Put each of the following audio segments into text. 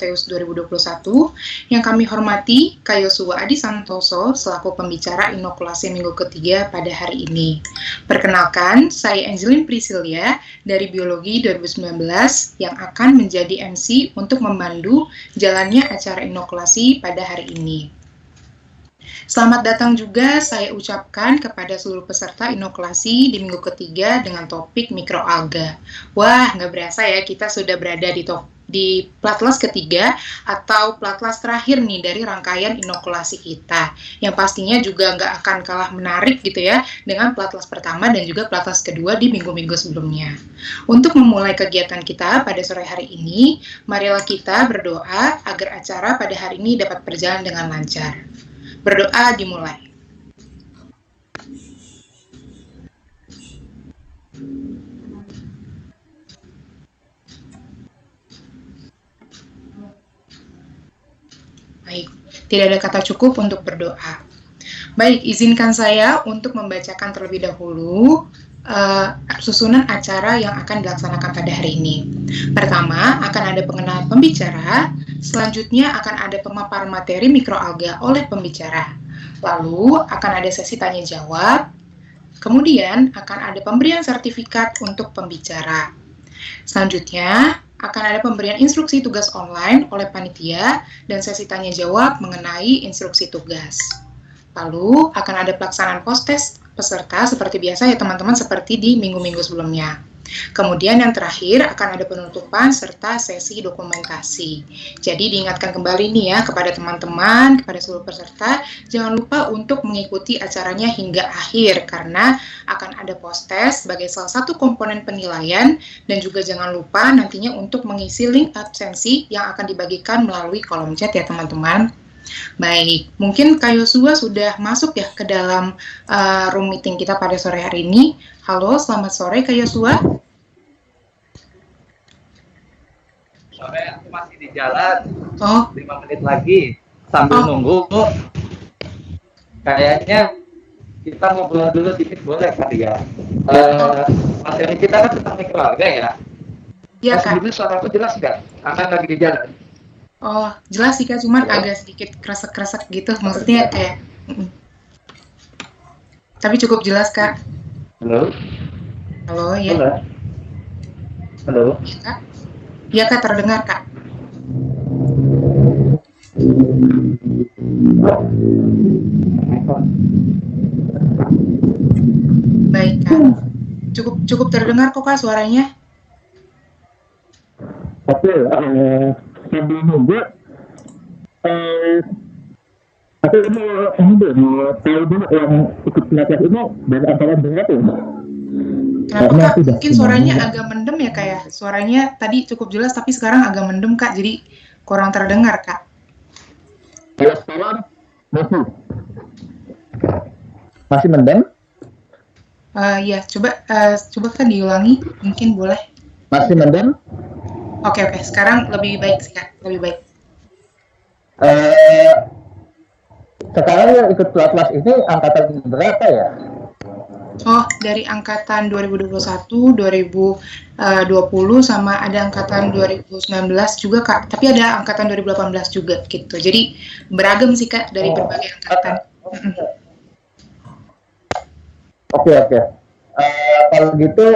Teus 2021. Yang kami hormati Kak Yosua Adi Santoso selaku pembicara inokulasi minggu ketiga pada hari ini. Perkenalkan, saya Angelin Priscilia dari Biologi 2019 yang akan menjadi MC untuk memandu jalannya acara inokulasi pada hari ini. Selamat datang juga saya ucapkan kepada seluruh peserta inokulasi di minggu ketiga dengan topik mikroalga. Wah, nggak berasa ya kita sudah berada di platlas ketiga atau platlas terakhir nih dari rangkaian inokulasi kita. Yang pastinya juga nggak akan kalah menarik gitu ya dengan platlas pertama dan juga platlas kedua di minggu-minggu sebelumnya. Untuk memulai kegiatan kita pada sore hari ini, marilah kita berdoa agar acara pada hari ini dapat berjalan dengan lancar. Berdoa dimulai. Baik, tidak ada kata cukup untuk berdoa. Baik, izinkan saya untuk membacakan terlebih dahulu susunan acara yang akan dilaksanakan pada hari ini. Pertama, akan ada pengenalan pembicara, selanjutnya akan ada pemaparan materi mikroalga oleh pembicara. Lalu, akan ada sesi tanya jawab, kemudian akan ada pemberian sertifikat untuk pembicara. Selanjutnya, akan ada pemberian instruksi tugas online oleh panitia dan sesi tanya jawab mengenai instruksi tugas. Lalu, akan ada pelaksanaan post-test peserta seperti biasa ya teman-teman, seperti di minggu-minggu sebelumnya. Kemudian yang terakhir akan ada penutupan serta sesi dokumentasi. Jadi diingatkan kembali nih ya kepada teman-teman, kepada seluruh peserta, jangan lupa untuk mengikuti acaranya hingga akhir karena akan ada post-test sebagai salah satu komponen penilaian dan juga jangan lupa nantinya untuk mengisi link absensi yang akan dibagikan melalui kolom chat ya teman-teman. Baik, mungkin Kak Yosua sudah masuk ya ke dalam room meeting kita pada sore hari ini. Halo, selamat sore Kak Yosua. Sore, aku masih di jalan. 5 Oh. menit lagi sambil nunggu. Kayaknya kita ngobrol dulu dikit boleh kali ya. Materi kita kan tentang keluarga ya. Iya Kak. Ini suara aku jelas nggak? Akan lagi di jalan. Oh, jelas sih Kak, cuman agak sedikit kresek-kresek gitu, maksudnya kayak tapi cukup jelas Kak. Halo? Halo, ya. Halo? Halo? Ya Kak? Ya Kak, terdengar Kak. Baik Kak, cukup terdengar kok Kak suaranya. Oke, sambil nunggu, aku mau tahu dulu yang ikut pelatihan ini dari antara berapa ya? Kenapa Kak? Mungkin suaranya agak mendem ya Kak ya? Suaranya tadi cukup jelas tapi sekarang agak mendem Kak, jadi kurang terdengar Kak. Kalau sekarang masih mendem? Ya, coba kan diulangi, mungkin boleh. Masih mendem? Oke, sekarang lebih baik sih Kak, lebih baik. Sekarang yang ikut kelas ini angkatan berapa ya? Oh, dari angkatan 2021, 2020 sama ada angkatan 2019 juga Kak. Tapi ada angkatan 2018 juga gitu. Jadi beragam sih Kak dari berbagai angkatan. Oke. Kalau gitu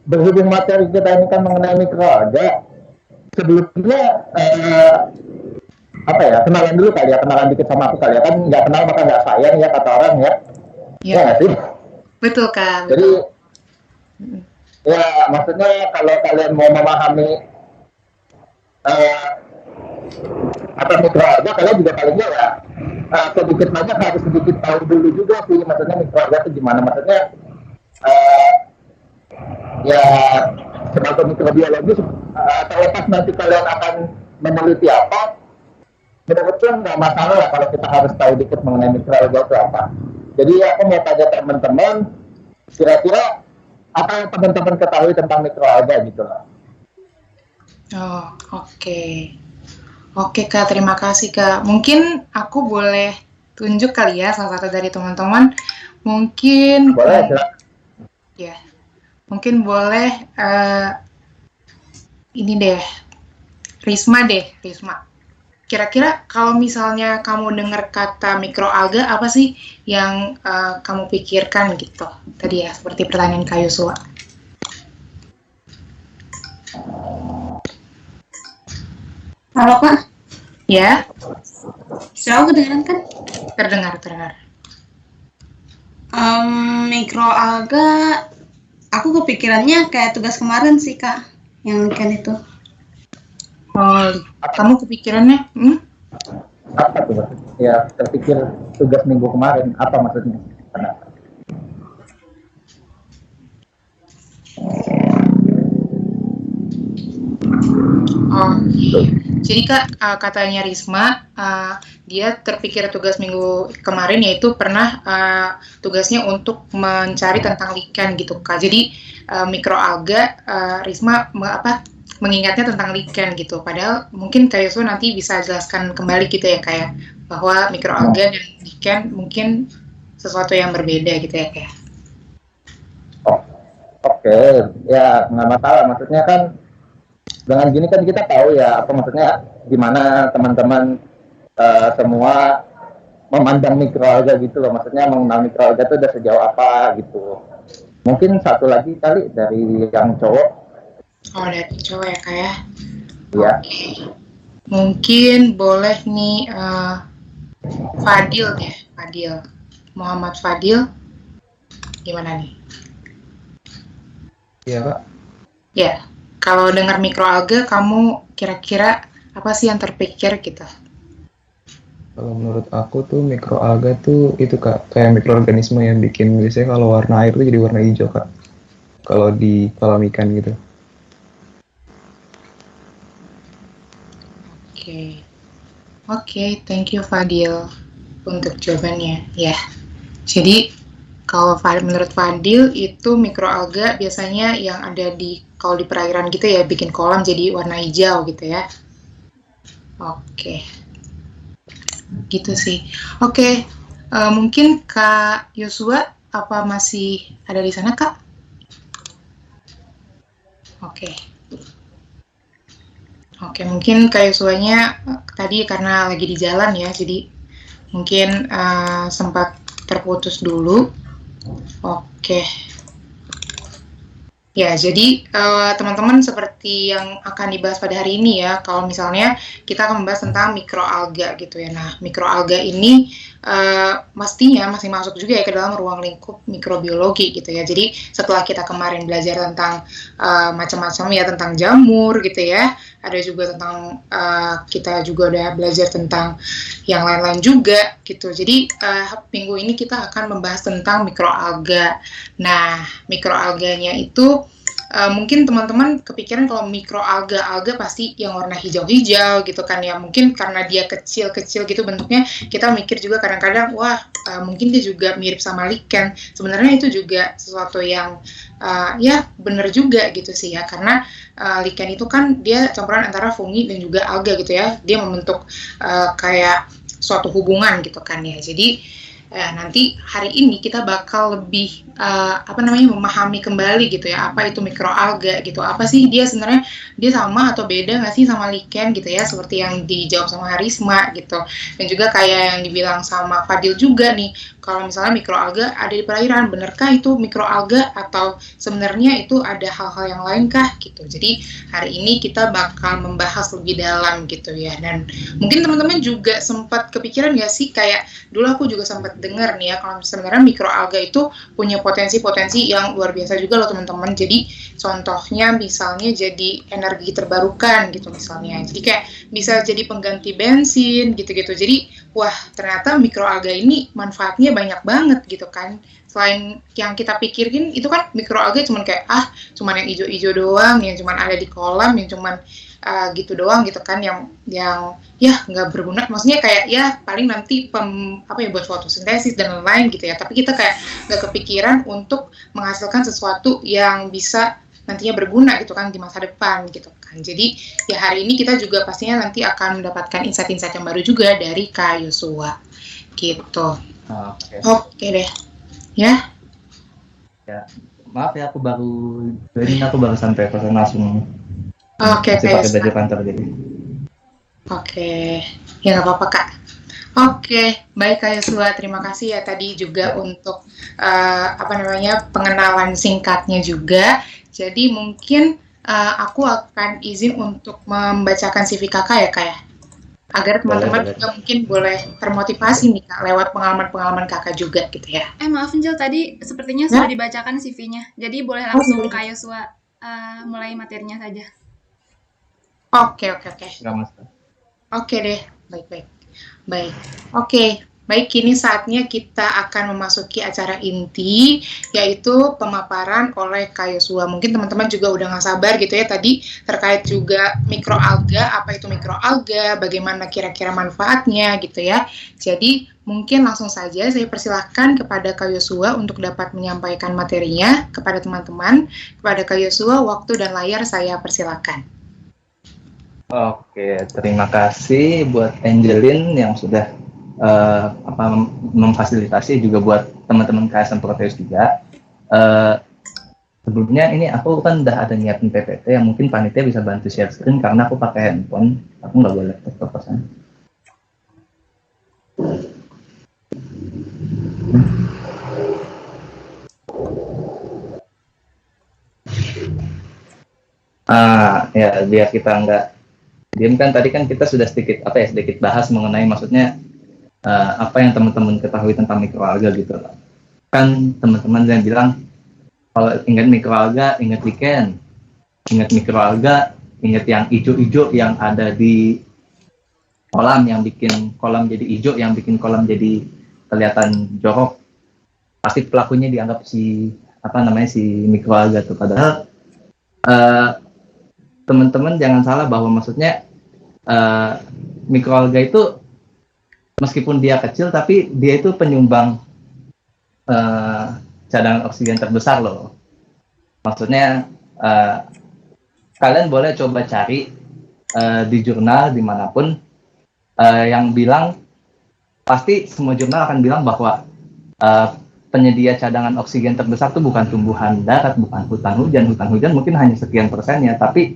berhubung materi kita ini kan mengenai mikroalga, sebelumnya kenalan dulu kali ya, kenalan dikit sama aku kali ya, kan nggak kenal maka nggak sayang ya kata orang ya. Iya nggak sih? Betul Kak. Jadi ya maksudnya kalau kalian mau memahami apa mikroalga, kalian juga palingnya ya sedikit banyak harus sedikit tahu dulu juga sih maksudnya mikroalga itu gimana, maksudnya ya sebagai mikrobiologi terlepas nanti kalian akan meneliti apa, menurutku nggak masalah lah kalau kita harus tahu dikit mengenai mikroalga itu apa. Jadi aku mau tanya teman-teman, kira-kira apa yang teman-teman ketahui tentang mikroalga gitu loh. Oh, Oke Kak, terima kasih Kak. Mungkin aku boleh tunjuk kali ya salah satu dari teman-teman. Mungkin boleh. Ya. Mungkin boleh ini deh. Risma. kira-kira kalau misalnya kamu dengar kata mikroalga, apa sih yang kamu pikirkan gitu? Tadi ya, seperti pertanyaan Kak Yosua. Halo Kak, Ya, saya kedengeran kan? terdengar. Mikroalga, aku kepikirannya kayak tugas kemarin sih Kak, yang weekend itu. Oh, kamu kepikirannya? Apa tuh? Ya, terpikir tugas minggu kemarin. Apa maksudnya? Kenapa? Oh, jadi Kak, katanya Risma, dia terpikir tugas minggu kemarin yaitu pernah tugasnya untuk mencari tentang lichen gitu Kak. Jadi mikroalga, Risma mengingatnya tentang lichen gitu. Padahal mungkin Kak Yosua nanti bisa jelaskan kembali gitu ya kayak bahwa mikroalga dan lichen mungkin sesuatu yang berbeda gitu ya Kak. Oke, ya nggak masalah. Maksudnya kan dengan gini kan kita tahu ya apa maksudnya gimana teman-teman semua memandang mikroalga gitu loh. Maksudnya mengenal mikroalga itu udah sejauh apa gitu. Mungkin satu lagi kali dari yang cowok. Oh, dari cowok ya Kak ya. Ya. Mungkin boleh nih Fadil deh, Muhammad Fadil, gimana nih? Iya Kak. Ya, kalau dengar mikroalga, kamu kira-kira apa sih yang terpikir gitu? Kalau menurut aku tuh mikroalga tuh itu Kak, kayak mikroorganisme yang bikin biasanya kalau warna air tuh jadi warna hijau Kak. Kalau di kolam ikan gitu. Oke, thank you Fadil untuk jawabannya. Ya, jadi kalau menurut Fadil itu mikroalga biasanya yang ada kalau di perairan gitu ya bikin kolam jadi warna hijau gitu ya. Oke, gitu sih. Oke, mungkin Kak Yosua apa masih ada di sana Kak? Oke, mungkin Kak Yosuanya tadi karena lagi di jalan ya, jadi mungkin sempat terputus dulu. Oke. Ya, jadi teman-teman seperti yang akan dibahas pada hari ini ya, kalau misalnya kita akan membahas tentang mikroalga gitu ya. Nah, mikroalga ini pastinya masih masuk juga ya ke dalam ruang lingkup mikrobiologi gitu ya. Jadi setelah kita kemarin belajar tentang macam-macam ya, tentang jamur gitu ya, ada juga tentang kita juga udah belajar tentang yang lain-lain juga gitu. Jadi minggu ini kita akan membahas tentang mikroalga. Nah, mikroalganya itu mungkin teman-teman kepikiran kalau mikroalga pasti yang warna hijau-hijau gitu kan ya. Mungkin karena dia kecil-kecil gitu bentuknya, kita mikir juga kadang-kadang, wah mungkin dia juga mirip sama lichen. Sebenarnya itu juga sesuatu yang ya benar juga gitu sih ya, karena lichen itu kan dia campuran antara fungi dan juga alga gitu ya. Dia membentuk kayak suatu hubungan gitu kan ya. Jadi nanti hari ini kita bakal lebih memahami kembali gitu ya, apa itu mikroalga gitu, apa sih dia sebenarnya, dia sama atau beda nggak sih sama lichen gitu ya, seperti yang dijawab sama Harisma gitu, dan juga kayak yang dibilang sama Fadil juga nih, kalau misalnya mikroalga ada di perairan, benarkah itu mikroalga atau sebenarnya itu ada hal-hal yang lain kah gitu. Jadi hari ini kita bakal membahas lebih dalam gitu ya, dan mungkin teman-teman juga sempat kepikiran nggak sih, kayak dulu aku juga sempat dengar nih ya, kalau sebenarnya mikroalga itu punya potensi-potensi yang luar biasa juga loh teman-teman. Jadi contohnya misalnya jadi energi terbarukan gitu misalnya. Jadi kayak bisa jadi pengganti bensin gitu-gitu. Jadi wah ternyata mikroalga ini manfaatnya banyak banget gitu kan. Selain yang kita pikirin itu kan mikroalga cuman kayak cuman yang hijau-hijau doang, yang cuman ada di kolam, yang cuman gitu doang gitu kan, yang ya nggak berguna, maksudnya kayak ya paling nanti buat fotosintesis dan lain-lain gitu ya, tapi kita kayak nggak kepikiran untuk menghasilkan sesuatu yang bisa nantinya berguna gitu kan di masa depan gitu kan. Jadi ya hari ini kita juga pastinya nanti akan mendapatkan insight-insight yang baru juga dari Kak Yosua gitu. Oke deh ya. Maaf ya, aku baru sampai kosan langsung. Oke, pakai baju kantor jadi. Oke, ya nggak apa-apa Kak. Oke, baik Kak Yosua, terima kasih ya tadi juga untuk pengenalan singkatnya juga. Jadi mungkin aku akan izin untuk membacakan CV Kakak ya Kak ya, agar Boleh, teman-teman boleh. juga mungkin boleh termotivasi nih Kak lewat pengalaman-pengalaman Kakak juga gitu ya. Maaf Angel, tadi sepertinya sudah Ya? dibacakan CV-nya. Jadi boleh Oh, langsung sudah. Kak Yosua mulai materinya saja. Oke, oke, oke. Nggak masalah. Oke deh, baik-baik. Baik, oke. Baik, kini saatnya kita akan memasuki acara inti, yaitu pemaparan oleh Kak Yosua. Mungkin teman-teman juga udah nggak sabar gitu ya tadi terkait juga mikroalga, apa itu mikroalga, bagaimana kira-kira manfaatnya gitu ya. Jadi mungkin langsung saja saya persilahkan kepada Kak Yosua untuk dapat menyampaikan materinya kepada teman-teman. Kepada Kak Yosua, waktu dan layar saya persilahkan. Oke, terima kasih buat Angelin yang sudah memfasilitasi, juga buat teman-teman KSM Proteus juga. Sebelumnya ini aku kan udah ada nyiapin PPT yang mungkin panitia bisa bantu share screen karena aku pakai handphone, aku nggak boleh laptop pesan. Ya biar kita nggak diem kan, tadi kan kita sudah sedikit bahas mengenai maksudnya apa yang teman-teman ketahui tentang mikroalga gitu loh. Kan teman-teman yang bilang kalau ingat mikroalga ingat weekend, ingat mikroalga ingat yang hijau-hijau yang ada di kolam, yang bikin kolam jadi hijau, yang bikin kolam jadi kelihatan jorok. Pasti pelakunya dianggap si mikroalga tuh. Padahal teman-teman jangan salah bahwa maksudnya mikroalga itu meskipun dia kecil tapi dia itu penyumbang cadangan oksigen terbesar loh. Maksudnya kalian boleh coba cari di jurnal dimanapun yang bilang, pasti semua jurnal akan bilang bahwa penyedia cadangan oksigen terbesar itu bukan tumbuhan darat, bukan hutan hujan. Hutan hujan mungkin hanya sekian persennya, tapi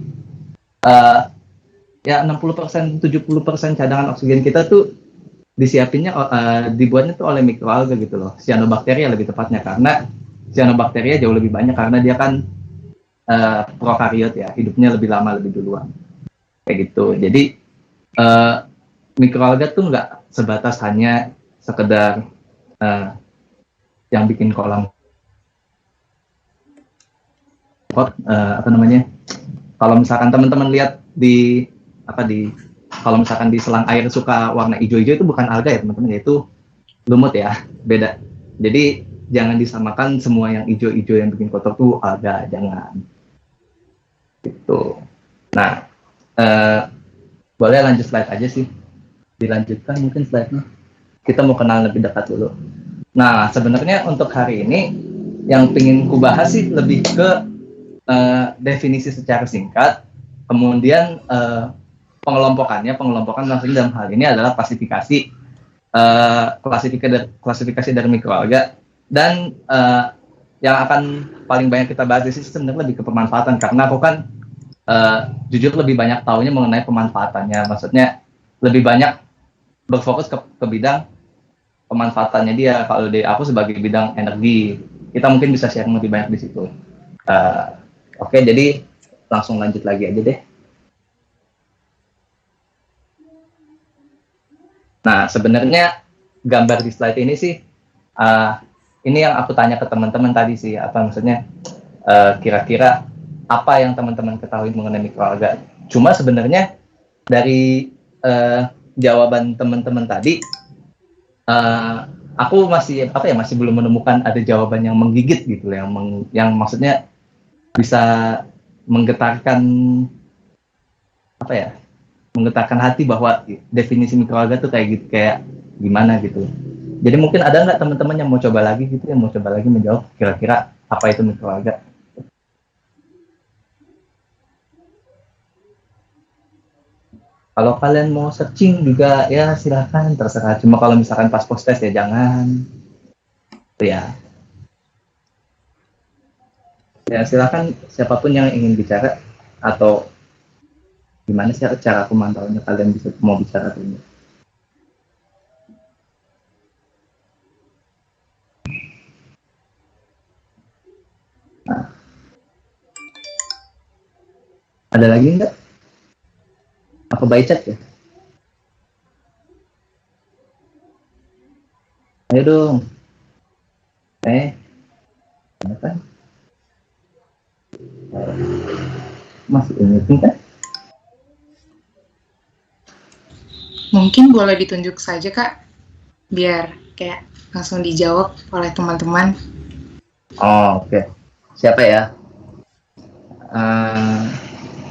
ya 60%, 70% cadangan oksigen kita tuh disiapinnya dibuatnya tuh oleh mikroalga gitu loh. Cyanobacteria lebih tepatnya, karena cyanobacteria jauh lebih banyak karena dia kan prokariot ya, hidupnya lebih lama, lebih duluan kayak gitu. Jadi mikroalga tuh nggak sebatas hanya sekedar yang bikin kolam kalau misalkan teman-teman lihat kalau misalkan di selang air suka warna hijau-hijau, itu bukan alga ya teman-teman, yaitu lumut ya, beda. Jadi jangan disamakan semua yang hijau-hijau yang bikin kotor tuh alga, jangan gitu. Nah, boleh lanjut slide aja sih, dilanjutkan mungkin slide-nya. Kita mau kenal lebih dekat dulu. Nah, sebenarnya untuk hari ini yang ingin kubahas sih lebih ke definisi secara singkat, kemudian pengelompokan maksudnya dalam hal ini adalah klasifikasi dari mikroalga, dan yang akan paling banyak kita bahas di sini sebenarnya lebih ke pemanfaatan, karena aku kan jujur lebih banyak tahunya mengenai pemanfaatannya, maksudnya lebih banyak berfokus ke bidang pemanfaatannya dia. Kalau di aku sebagai bidang energi, kita mungkin bisa share lebih banyak di situ. Oke, jadi langsung lanjut lagi aja deh. Nah, sebenarnya gambar di slide ini sih, ini yang aku tanya ke teman-teman tadi sih, apa maksudnya kira-kira apa yang teman-teman ketahui mengenai mikroalga. Cuma sebenarnya dari jawaban teman-teman tadi, aku masih belum menemukan ada jawaban yang menggigit gitu, yang maksudnya bisa menggetarkan hati bahwa definisi mikroalga tuh kayak gitu, kayak gimana gitu. Jadi mungkin ada nggak teman-teman yang mau coba lagi menjawab kira-kira apa itu mikroalga? Kalau kalian mau searching juga ya silahkan, terserah. Cuma kalau misalkan pas post test ya jangan. Ya. Ya silakan siapapun yang ingin bicara atau Gimana sih cara pemantauannya, kalian bisa mau bicara ini? Nah, ada lagi nggak? Apa by chat ya? Ayo dong. Apa? Masih ingetin kan? Mungkin boleh ditunjuk saja, Kak, biar kayak langsung dijawab oleh teman-teman. Oh, oke. Siapa ya?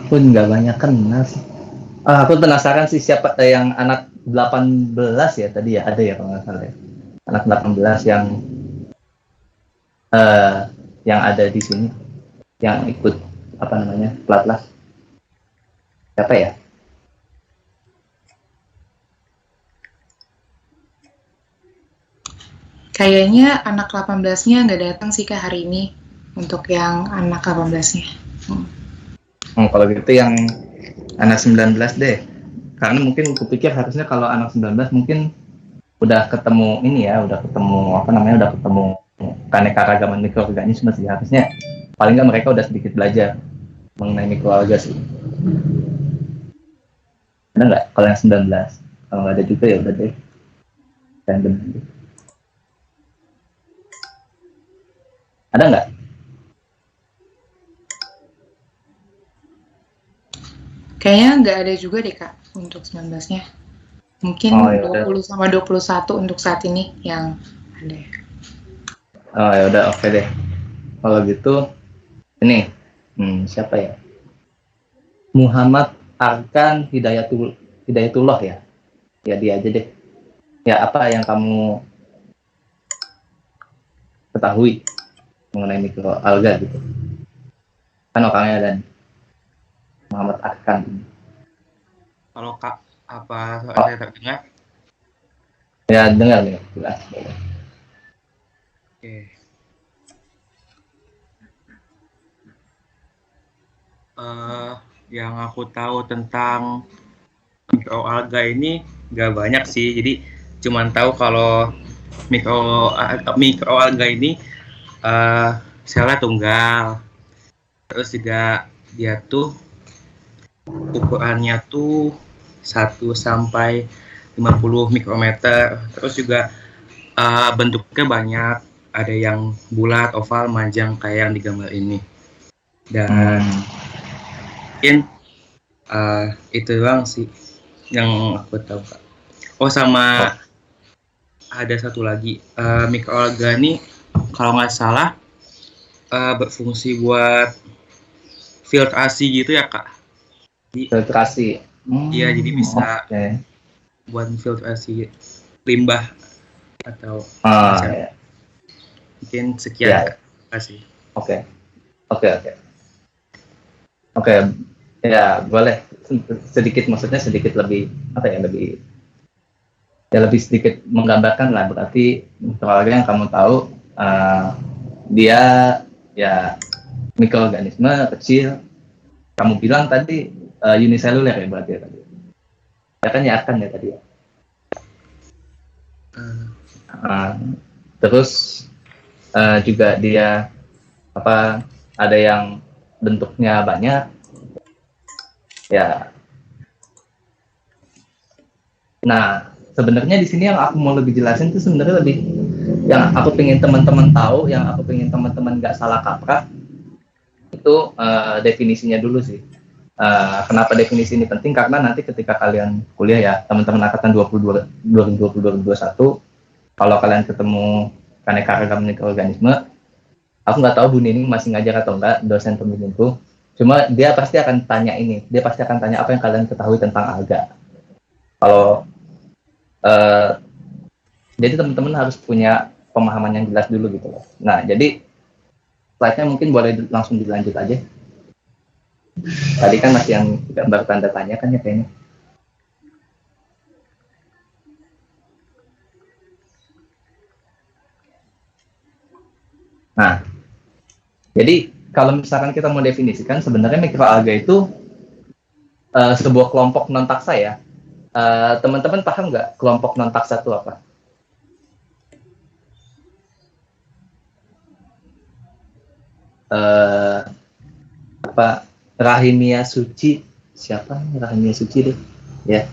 Pun nggak banyak kenal sih. Aku penasaran sih siapa yang anak 18 ya tadi ya, ada ya kalau nggak salah ya. Anak 18 yang ada di sini, yang ikut apa namanya, pelatnas. Siapa ya? Kayaknya anak 18-nya nggak datang sih, Kak, hari ini untuk yang anak 18-nya. Kalau gitu yang anak 19 deh. Karena mungkin kupikir harusnya kalau anak 19 mungkin udah ketemu ini ya, udah ketemu apa namanya, udah ketemu keanekaragaman mikroorganisme sih. Harusnya paling nggak mereka udah sedikit belajar mengenai mikroalga sih. Ada nggak kalau yang 19? Kalau nggak ada juga ya udah deh. Random. Ada nggak? Kayaknya nggak ada juga deh, Kak, untuk 19-nya. Mungkin Oh, ya udah. 20 sama 21 untuk saat ini yang ada. Oh ya udah, oke deh. Kalau gitu ini siapa ya? Muhammad Arkan Hidayatullah ya. Ya dia aja deh. Ya apa yang kamu ketahui mengenai mikroalga gitu? Kan orangnya dan Muhammad Arkan. Kalau Kak, apa Oh. saya terdengar? Ya dengar nih, jelas. Oke. Yang aku tahu tentang mikroalga ini nggak banyak sih. Jadi cuman tahu kalau mikroalga ini selnya tunggal. Terus juga dia tuh ukurannya tuh 1 sampai 50 mikrometer. Terus juga bentuknya banyak. Ada yang bulat, oval, manjang kayak yang di gambar ini. Dan mungkin itu doang sih yang aku tahu, Kak. Oh, sama ada satu lagi, mikroalga ini kalau nggak salah berfungsi buat filtrasi gitu ya, Kak. Filtrasi. Iya, jadi bisa Okay. buat filtrasi limbah atau Ah, macam. ya. Mungkin sekian, Ya. Kak. Terima kasih. Oke. Ya boleh sedikit, maksudnya sedikit lebih apa ya, lebih sedikit menggambarkan lah. Berarti mikroalga yang kamu tahu dia ya mikroorganisme kecil. Kamu bilang tadi uniseluler ya berarti ya tadi. Ya kan ya akan ya tadi ya. Terus juga dia apa, ada yang bentuknya banyak ya. Nah sebenarnya di sini yang aku mau lebih jelasin itu sebenarnya lebih yang aku pengen teman-teman tahu, yang aku pengen teman-teman nggak salah kaprah itu definisinya dulu sih. Kenapa definisi ini penting? Karena nanti ketika kalian kuliah ya, teman-teman angkatan 2021, kalau kalian ketemu keanekaragaman mikroorganisme, aku nggak tahu Bu Nining masih ngajar atau enggak, dosen pembimbingku. Cuma dia pasti akan tanya apa yang kalian ketahui tentang alga. Kalau jadi teman-teman harus punya pemahaman yang jelas dulu gitu loh. Nah, jadi slide-nya mungkin boleh langsung dilanjut aja. Tadi kan masih yang gambar tanda tanya kan ya kayaknya. Nah, jadi kalau misalkan kita mau definisikan, sebenarnya mikroalga itu sebuah kelompok non taksa ya. Teman-teman paham nggak kelompok non taksa itu apa? Apa Rahimia Suci, siapa Rahimia Suci deh ya,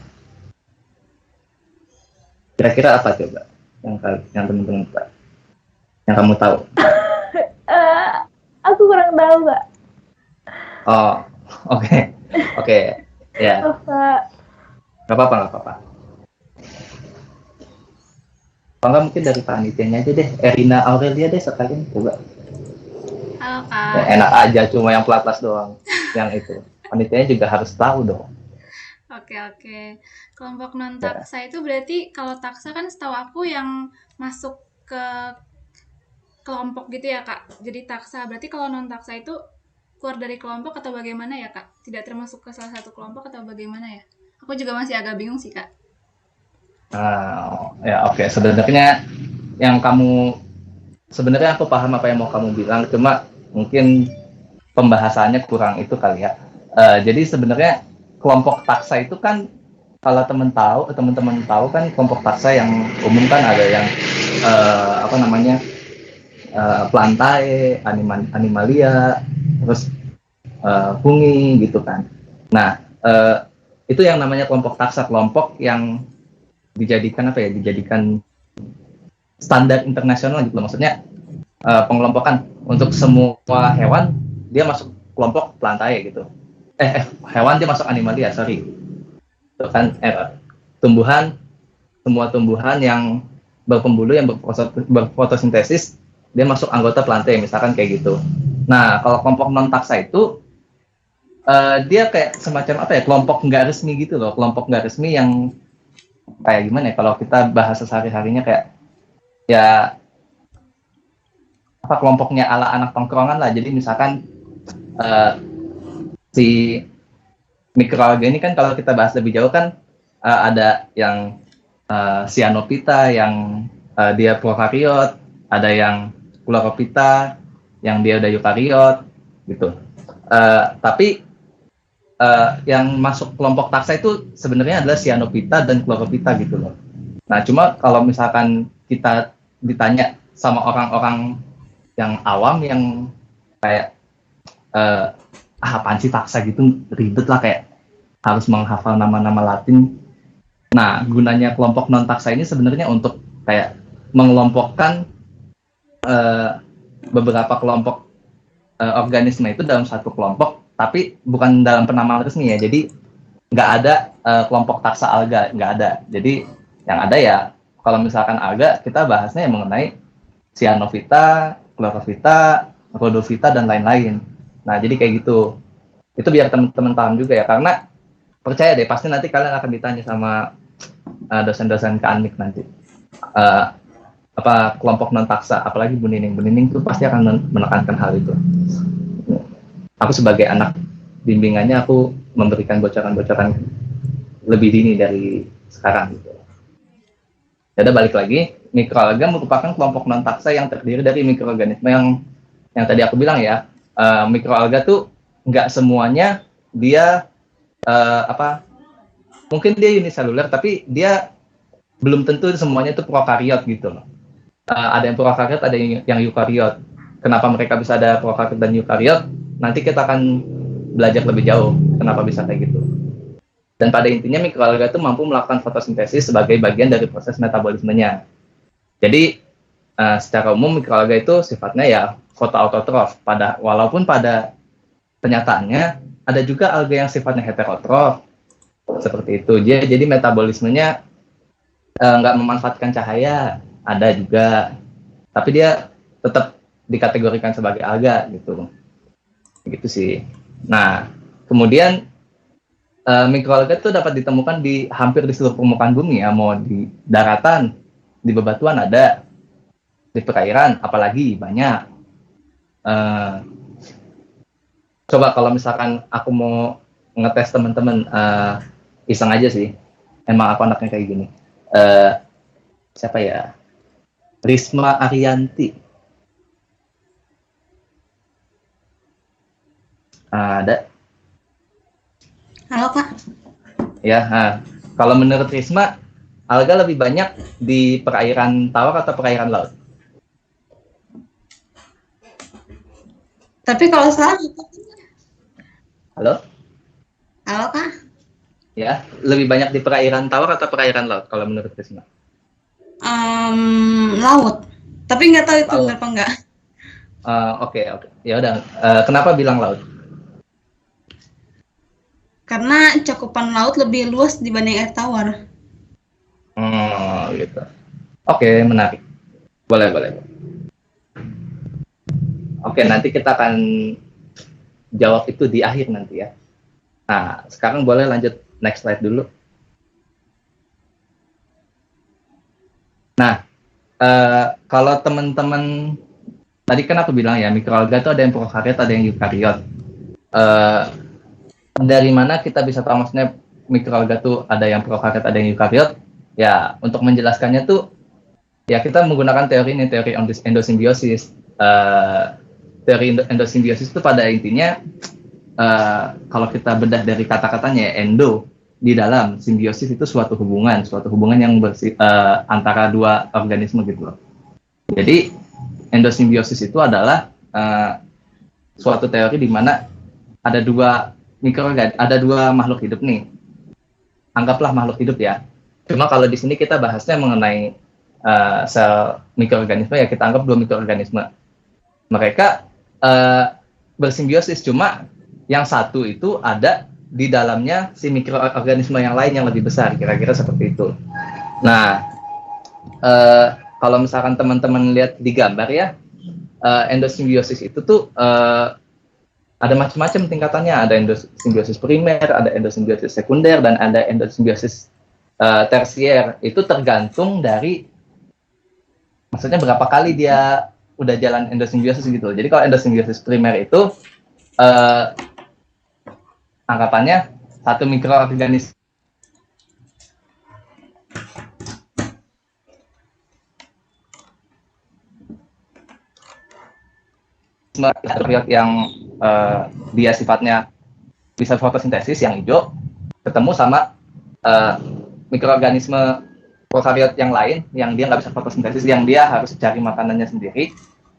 kira-kira apa coba yang teman-teman yang kamu tahu? Aku kurang tahu Kak. Oh oke ya, Kak. nggak apa-apa. Enggak, mungkin dari panitianya aja deh, Erina Aurelia deh sekalian coba. Halo Kak. Ya, enak aja cuma yang pelatnas doang yang itu, panitianya juga harus tahu dong. Oke. Kelompok non taksa itu berarti kalau taksa kan setahu aku yang masuk ke kelompok gitu ya Kak. Jadi taksa. Berarti kalau non taksa itu keluar dari kelompok atau bagaimana ya Kak? Tidak termasuk ke salah satu kelompok atau bagaimana ya? Aku juga masih agak bingung sih Kak. Ya oke. Sebenarnya aku paham apa yang mau kamu bilang, cuma mungkin pembahasannya kurang itu kali ya. Jadi sebenarnya kelompok taksa itu kan, kalau teman-teman tahu kan, kelompok taksa yang umum kan ada yang Plantae, Animalia, terus fungi gitu kan. Nah, itu yang namanya kelompok taksa, kelompok yang dijadikan standar internasional gitu. Maksudnya pengelompokan untuk semua hewan dia masuk kelompok Plantae gitu. Hewan dia masuk Animalia, sorry. Itu kan semua tumbuhan yang berpembuluh yang berfotosintesis dia masuk anggota Plantae, misalkan kayak gitu. Nah, kalau kelompok non taksa itu dia kayak semacam kelompok nggak resmi gitu loh, kelompok nggak resmi yang kayak gimana ya, kalau kita bahasa sehari-harinya kayak ya kelompoknya ala anak tongkrongan lah. Jadi misalkan si mikroalga ini kan, kalau kita bahas lebih jauh kan ada yang cyanophyta yang dia prokariot, ada yang chlorophyta yang dia udah eukariot gitu. Tapi yang masuk kelompok taksa itu sebenarnya adalah cyanophyta dan chlorophyta gitu loh. Nah, cuma kalau misalkan kita ditanya sama orang-orang yang awam yang kayak apaan sih taksa gitu, ribet lah, kayak harus menghafal nama-nama Latin. Nah, gunanya kelompok non taksa ini sebenarnya untuk kayak mengelompokkan beberapa kelompok organisme itu dalam satu kelompok, tapi bukan dalam penamaan resmi ya. Jadi nggak ada kelompok taksa alga, nggak ada. Jadi yang ada ya, kalau misalkan alga, kita bahasnya yang mengenai cyanophyta, chlorophyta, rhodophyta, dan lain-lain. Nah, jadi kayak gitu. Itu biar teman-teman paham juga ya, karena percaya deh, pasti nanti kalian akan ditanya sama dosen-dosen keanik nanti. Apa kelompok non taksa, apalagi Bu Nining tuh pasti akan menekankan hal itu. Aku sebagai anak bimbingannya, aku memberikan bocoran-bocoran lebih dini dari sekarang gitu. Jadi balik lagi, mikroalga merupakan kelompok non taksa yang terdiri dari mikroorganisme yang tadi aku bilang ya. Mikroalga tuh nggak semuanya dia mungkin dia uniseluler, tapi dia belum tentu semuanya itu prokariot gitu loh. Ada yang prokariot, ada yang eukariot. Kenapa mereka bisa ada prokariot dan eukariot? Nanti kita akan belajar lebih jauh kenapa bisa kayak gitu. Dan pada intinya mikroalga itu mampu melakukan fotosintesis sebagai bagian dari proses metabolismenya. Jadi secara umum mikroalga itu sifatnya ya fotoautotrof. Walaupun pada kenyataannya ada juga alga yang sifatnya heterotrof seperti itu. Jadi metabolismenya nggak memanfaatkan cahaya, ada juga, tapi dia tetap dikategorikan sebagai alga gitu sih. Nah, kemudian mikroalga itu dapat ditemukan di hampir di seluruh permukaan bumi ya, mau di daratan, di bebatuan ada, di perairan apalagi banyak. Coba kalau misalkan aku mau ngetes teman-teman, iseng aja sih, emang aku anaknya kayak gini. Siapa ya? Risma Ariyanti. Ada? Halo Kak. Ya, kalau menurut Risma, alga lebih banyak di perairan tawar atau perairan laut? Tapi kalau salah, Halo? halo Kak. Ya, lebih banyak di perairan tawar atau perairan laut kalau menurut Risma? Laut. Tapi nggak tahu itu Laut. benar apa enggak. Oke. Ya udah. Kenapa bilang laut? Karena cakupan laut lebih luas dibanding air tawar. Gitu. Oke, menarik. Boleh. Oke, nanti kita akan jawab itu di akhir nanti ya. Nah, sekarang boleh lanjut next slide dulu. Nah, kalau teman-teman tadi kan aku bilang ya, mikroalga itu ada yang prokariot, ada yang eukariot. Dari mana kita bisa tahu maksudnya mikroalga tuh ada yang prokariot, ada yang eukariot? Ya, untuk menjelaskannya tuh ya kita menggunakan teori ini, teori endosimbiosis. Teori endosimbiosis itu pada intinya kalau kita bedah dari kata-katanya endo, di dalam, simbiosis itu suatu hubungan yang antara dua organisme gitu loh. Jadi endosimbiosis itu adalah suatu teori di mana ada dua makhluk hidup nih. Anggaplah makhluk hidup ya. Cuma kalau di sini kita bahasnya mengenai sel mikroorganisme, ya kita anggap dua mikroorganisme. Mereka bersimbiosis, cuma yang satu itu ada di dalamnya si mikroorganisme yang lain yang lebih besar, kira-kira seperti itu. Nah, kalau misalkan teman-teman lihat di gambar ya, endosimbiosis itu tuh ada macam-macam tingkatannya. Ada endosimbiosis primer, ada endosimbiosis sekunder, dan ada endosimbiosis tersier. Itu tergantung dari, maksudnya berapa kali dia udah jalan endosimbiosis gitu. Jadi kalau endosimbiosis primer itu anggapannya satu mikroorganisme yang dia sifatnya bisa fotosintesis yang hijau ketemu sama mikroorganisme prokariot yang lain yang dia nggak bisa fotosintesis, yang dia harus cari makanannya sendiri,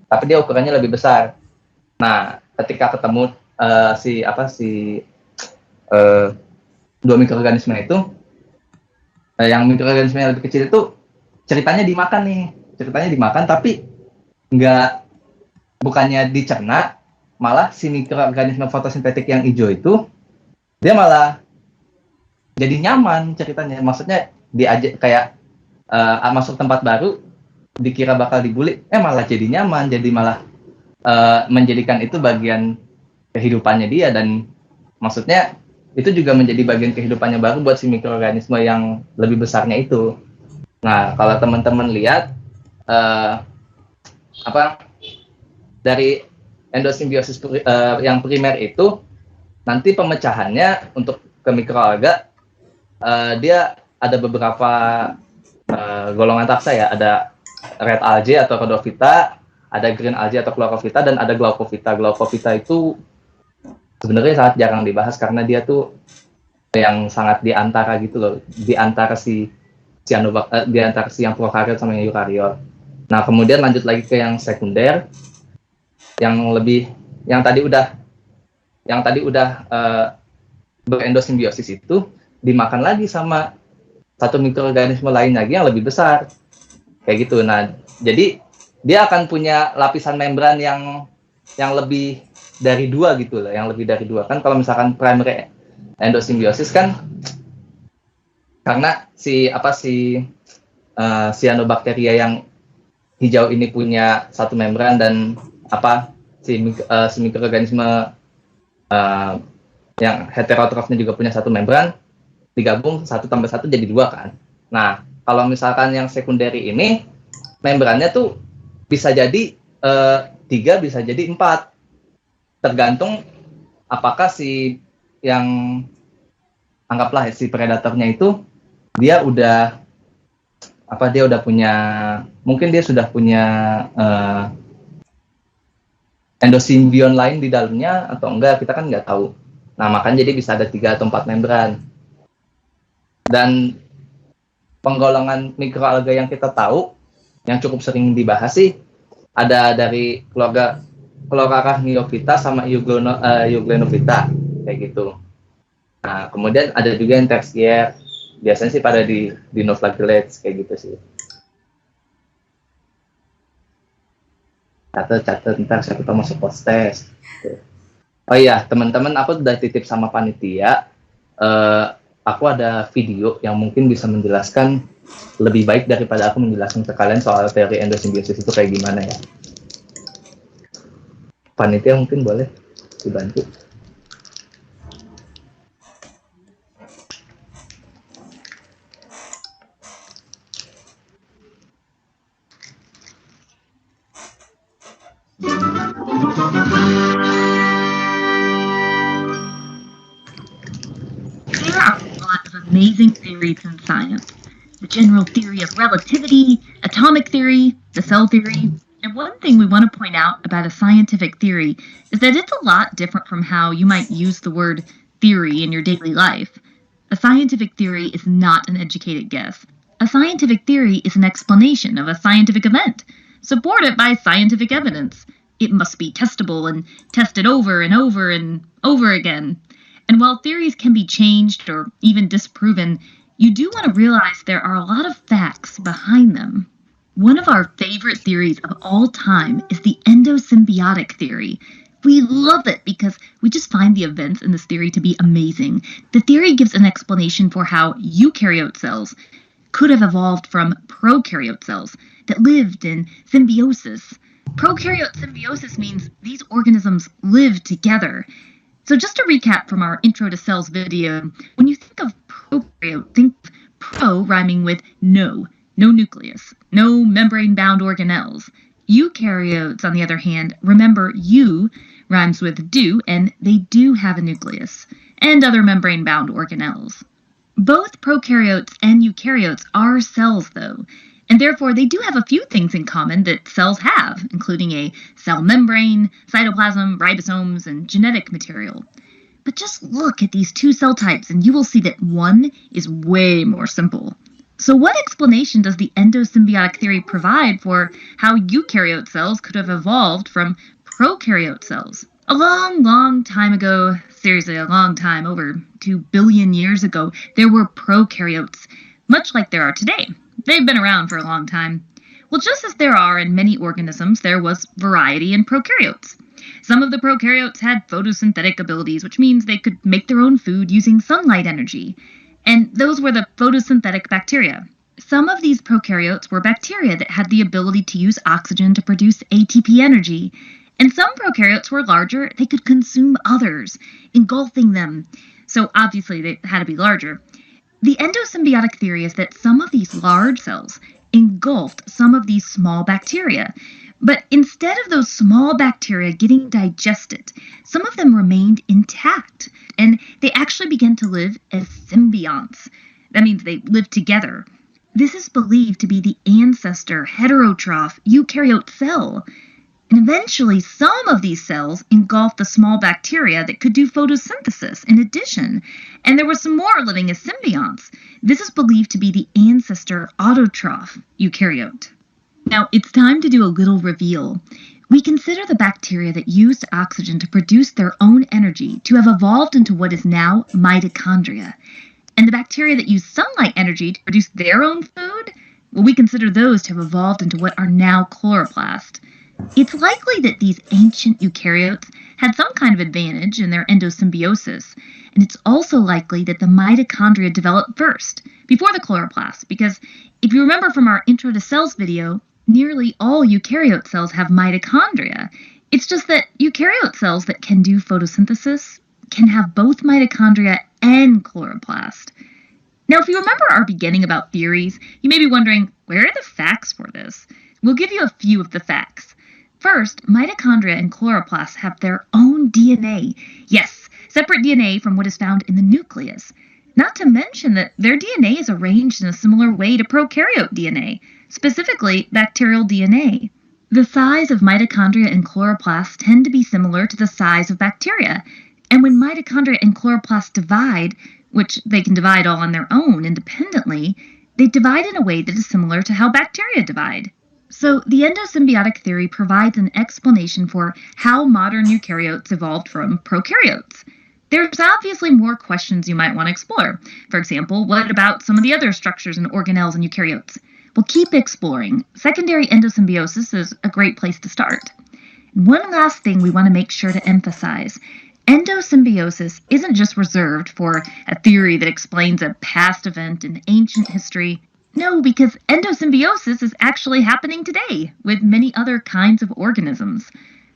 tapi dia ukurannya lebih besar. Nah, ketika ketemu dua mikroorganisme itu, yang mikroorganisme yang lebih kecil itu ceritanya dimakan tapi bukannya dicerna, malah si mikroorganisme fotosintetik yang hijau itu dia malah jadi nyaman ceritanya. Maksudnya diajak kayak masuk tempat baru dikira bakal dibully, malah jadi nyaman, jadi malah menjadikan itu bagian kehidupannya dia, dan maksudnya itu juga menjadi bagian kehidupannya baru buat si mikroorganisme yang lebih besarnya itu. Nah, kalau teman-teman lihat dari endosimbiosis yang primer itu, nanti pemecahannya untuk ke mikroalga dia ada beberapa golongan taksa ya. Ada red algae atau rhodophyta, ada green algae atau chlorophyta, dan ada glaucophyta. Glaucophyta itu sebenarnya sangat jarang dibahas karena dia tuh yang sangat diantara gitu loh, diantara si yang prokariot sama yang eukariot. Nah, kemudian lanjut lagi ke yang sekunder, yang tadi udah berendosimbiosis itu dimakan lagi sama satu mikroorganisme lain lagi yang lebih besar, kayak gitu. Nah, jadi dia akan punya lapisan membran yang lebih dari dua gitu loh, yang lebih dari dua. Kan kalau misalkan primary endosimbiosis kan karena cyanobacteria yang hijau ini punya satu membran, dan si mikroorganisme yang heterotrofnya juga punya satu membran, digabung 1 tambah 1 jadi 2 kan. Nah, kalau misalkan yang sekunderi ini membrannya tuh bisa jadi 3, bisa jadi 4, tergantung apakah si yang anggaplah si predatornya itu dia udah punya, mungkin dia sudah punya endosimbion lain di dalamnya atau enggak, kita kan nggak tahu. Nah, makanya jadi bisa ada 3 atau 4 membran. Dan penggolongan mikroalga yang kita tahu, yang cukup sering dibahas sih, ada dari keluarga Chlorarachniophyta sama Euglenophyta, kayak gitu. Nah, kemudian ada juga yang tersier, biasanya sih pada di Dinoflagellates, kayak gitu sih. Catat ntar siapa tahu masuk post-test. Oh iya, teman-teman, aku udah titip sama panitia. Aku ada video yang mungkin bisa menjelaskan lebih baik daripada aku menjelaskan ke kalian soal teori endosimbiosis itu kayak gimana ya. Panitia mungkin boleh dibantu. There are a lot of amazing theories in science. The general theory of relativity, atomic theory, the cell theory. And one thing we want to point out about a scientific theory is that it's a lot different from how you might use the word theory in your daily life. A scientific theory is not an educated guess. A scientific theory is an explanation of a scientific event, supported by scientific evidence. It must be testable and tested over and over and over again. And while theories can be changed or even disproven, you do want to realize there are a lot of facts behind them. One of our favorite theories of all time is the endosymbiotic theory. We love it because we just find the events in this theory to be amazing. The theory gives an explanation for how eukaryote cells could have evolved from prokaryote cells that lived in symbiosis. Prokaryote symbiosis means these organisms live together. So just to recap from our Intro to Cells video, when you think of prokaryote, think pro rhyming with no nucleus, no membrane-bound organelles. Eukaryotes, on the other hand, remember eu rhymes with do, and they do have a nucleus, and other membrane-bound organelles. Both prokaryotes and eukaryotes are cells, though, and therefore they do have a few things in common that cells have, including a cell membrane, cytoplasm, ribosomes, and genetic material. But just look at these two cell types and you will see that one is way more simple. So what explanation does the endosymbiotic theory provide for how eukaryote cells could have evolved from prokaryote cells? A long time ago, seriously a long time, over 2 billion years ago, there were prokaryotes, much like there are today. They've been around for a long time. Well, just as there are in many organisms, there was variety in prokaryotes. Some of the prokaryotes had photosynthetic abilities, which means they could make their own food using sunlight energy. And those were the photosynthetic bacteria. Some of these prokaryotes were bacteria that had the ability to use oxygen to produce ATP energy. And some prokaryotes were larger, they could consume others, engulfing them. So obviously they had to be larger. The endosymbiotic theory is that some of these large cells engulfed some of these small bacteria. But instead of those small bacteria getting digested, some of them remained intact, and they actually began to live as symbionts. That means they lived together. This is believed to be the ancestor heterotroph eukaryote cell. And eventually, some of these cells engulfed the small bacteria that could do photosynthesis in addition, and there were some more living as symbionts. This is believed to be the ancestor autotroph eukaryote. Now, it's time to do a little reveal. We consider the bacteria that used oxygen to produce their own energy to have evolved into what is now mitochondria. And the bacteria that use sunlight energy to produce their own food, well, we consider those to have evolved into what are now chloroplasts. It's likely that these ancient eukaryotes had some kind of advantage in their endosymbiosis, and it's also likely that the mitochondria developed first, before the chloroplasts, because if you remember from our Intro to Cells video, nearly all eukaryote cells have mitochondria. It's just that eukaryote cells that can do photosynthesis can have both mitochondria and chloroplast. Now, if you remember our beginning about theories, you may be wondering, where are the facts for this? We'll give you a few of the facts. First, mitochondria and chloroplasts have their own DNA. Yes, separate DNA from what is found in the nucleus. Not to mention that their DNA is arranged in a similar way to prokaryote DNA, specifically bacterial DNA. The size of mitochondria and chloroplasts tend to be similar to the size of bacteria, And when mitochondria and chloroplasts divide, which they can divide all on their own independently, they divide in a way that is similar to how bacteria divide. So the endosymbiotic theory provides an explanation for how modern eukaryotes evolved from prokaryotes. There's obviously more questions you might want to explore. For example, what about some of the other structures and organelles in eukaryotes? Well, keep exploring. Secondary endosymbiosis is a great place to start. One last thing we want to make sure to emphasize. Endosymbiosis isn't just reserved for a theory that explains a past event in ancient history. No, because endosymbiosis is actually happening today with many other kinds of organisms.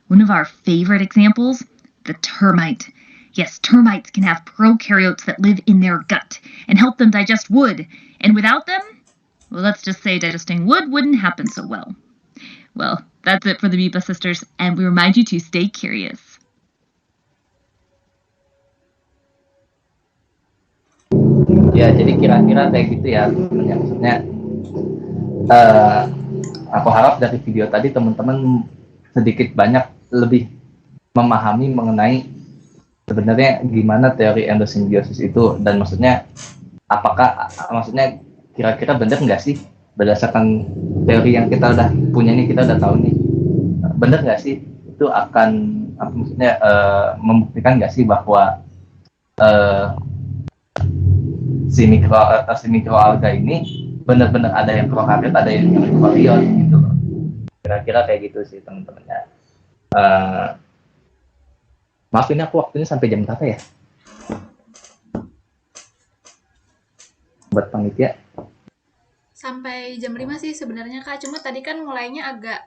One of our favorite examples, the termite. Yes, termites can have prokaryotes that live in their gut and help them digest wood. And without them, well, let's just say digesting wood wouldn't happen so well. Well, that's it for the Amoeba Sisters, and we remind you to stay curious. Ya, jadi kira-kira kayak gitu ya, teman-teman. Maksudnya, aku harap dari video tadi teman-teman sedikit banyak lebih memahami mengenai sebenarnya gimana teori endosimbiosis itu, dan maksudnya kira-kira benar nggak sih berdasarkan teori yang kita udah punya nih, kita udah tahu nih, benar nggak sih itu akan membuktikan nggak sih bahwa si mikroalga ini benar-benar ada yang prokaryot, ada yang eukariot gitu loh. Kira-kira kayak gitu sih teman-teman ya. Maaf ini aku waktunya sampai jam berapa ya? Buat panitia. Sampai jam 5 sih sebenarnya Kak, cuma tadi kan mulainya agak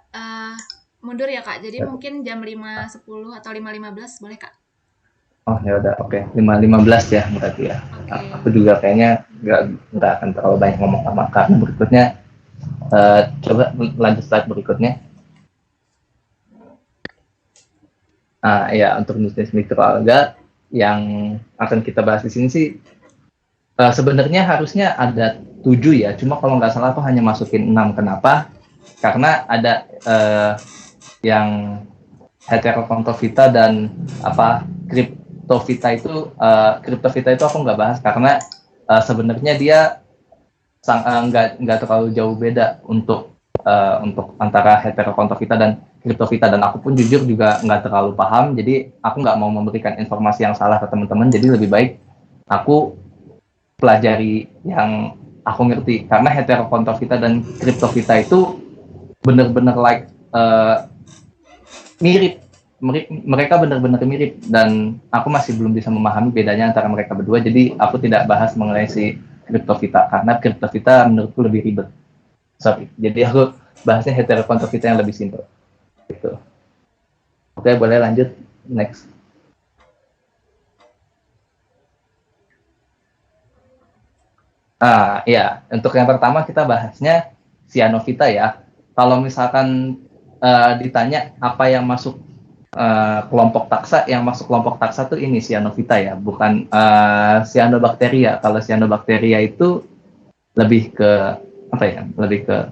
mundur ya Kak, jadi mungkin jam 5.10 atau 5.15 boleh Kak? Oh ya udah, oke. 5.15 ya berarti ya. Okay. Aku juga kayaknya nggak akan terlalu banyak ngomong sama karena berikutnya. Coba lanjut slide berikutnya. Ya, untuk jenis mikroalga yang akan kita bahas di sini sih sebenarnya harusnya ada 7 ya, cuma kalau nggak salah aku hanya masukin 6. Kenapa? Karena ada yang Heterokontofita dan Cryptophyta itu aku nggak bahas karena sebenarnya dia nggak terlalu jauh beda untuk antara Heterokontofita dan Cryptophyta, dan aku pun jujur juga nggak terlalu paham, jadi aku nggak mau memberikan informasi yang salah ke teman-teman, jadi lebih baik aku pelajari yang aku ngerti, karena Heterokontofita dan Cryptophyta itu benar-benar mirip, mereka benar-benar mirip, dan aku masih belum bisa memahami bedanya antara mereka berdua, jadi aku tidak bahas mengenai si Cryptophyta, karena Cryptophyta menurutku lebih ribet. Jadi aku bahasnya Heterokontofita yang lebih simpel. Gitu. Oke, boleh lanjut, next. Ya, untuk yang pertama kita bahasnya Cyanophyta ya. Kalau misalkan ditanya apa yang masuk kelompok taksa, yang masuk kelompok taksa tuh ini Cyanophyta ya, bukan Cyanobacteria. Kalau Cyanobacteria itu lebih ke lebih ke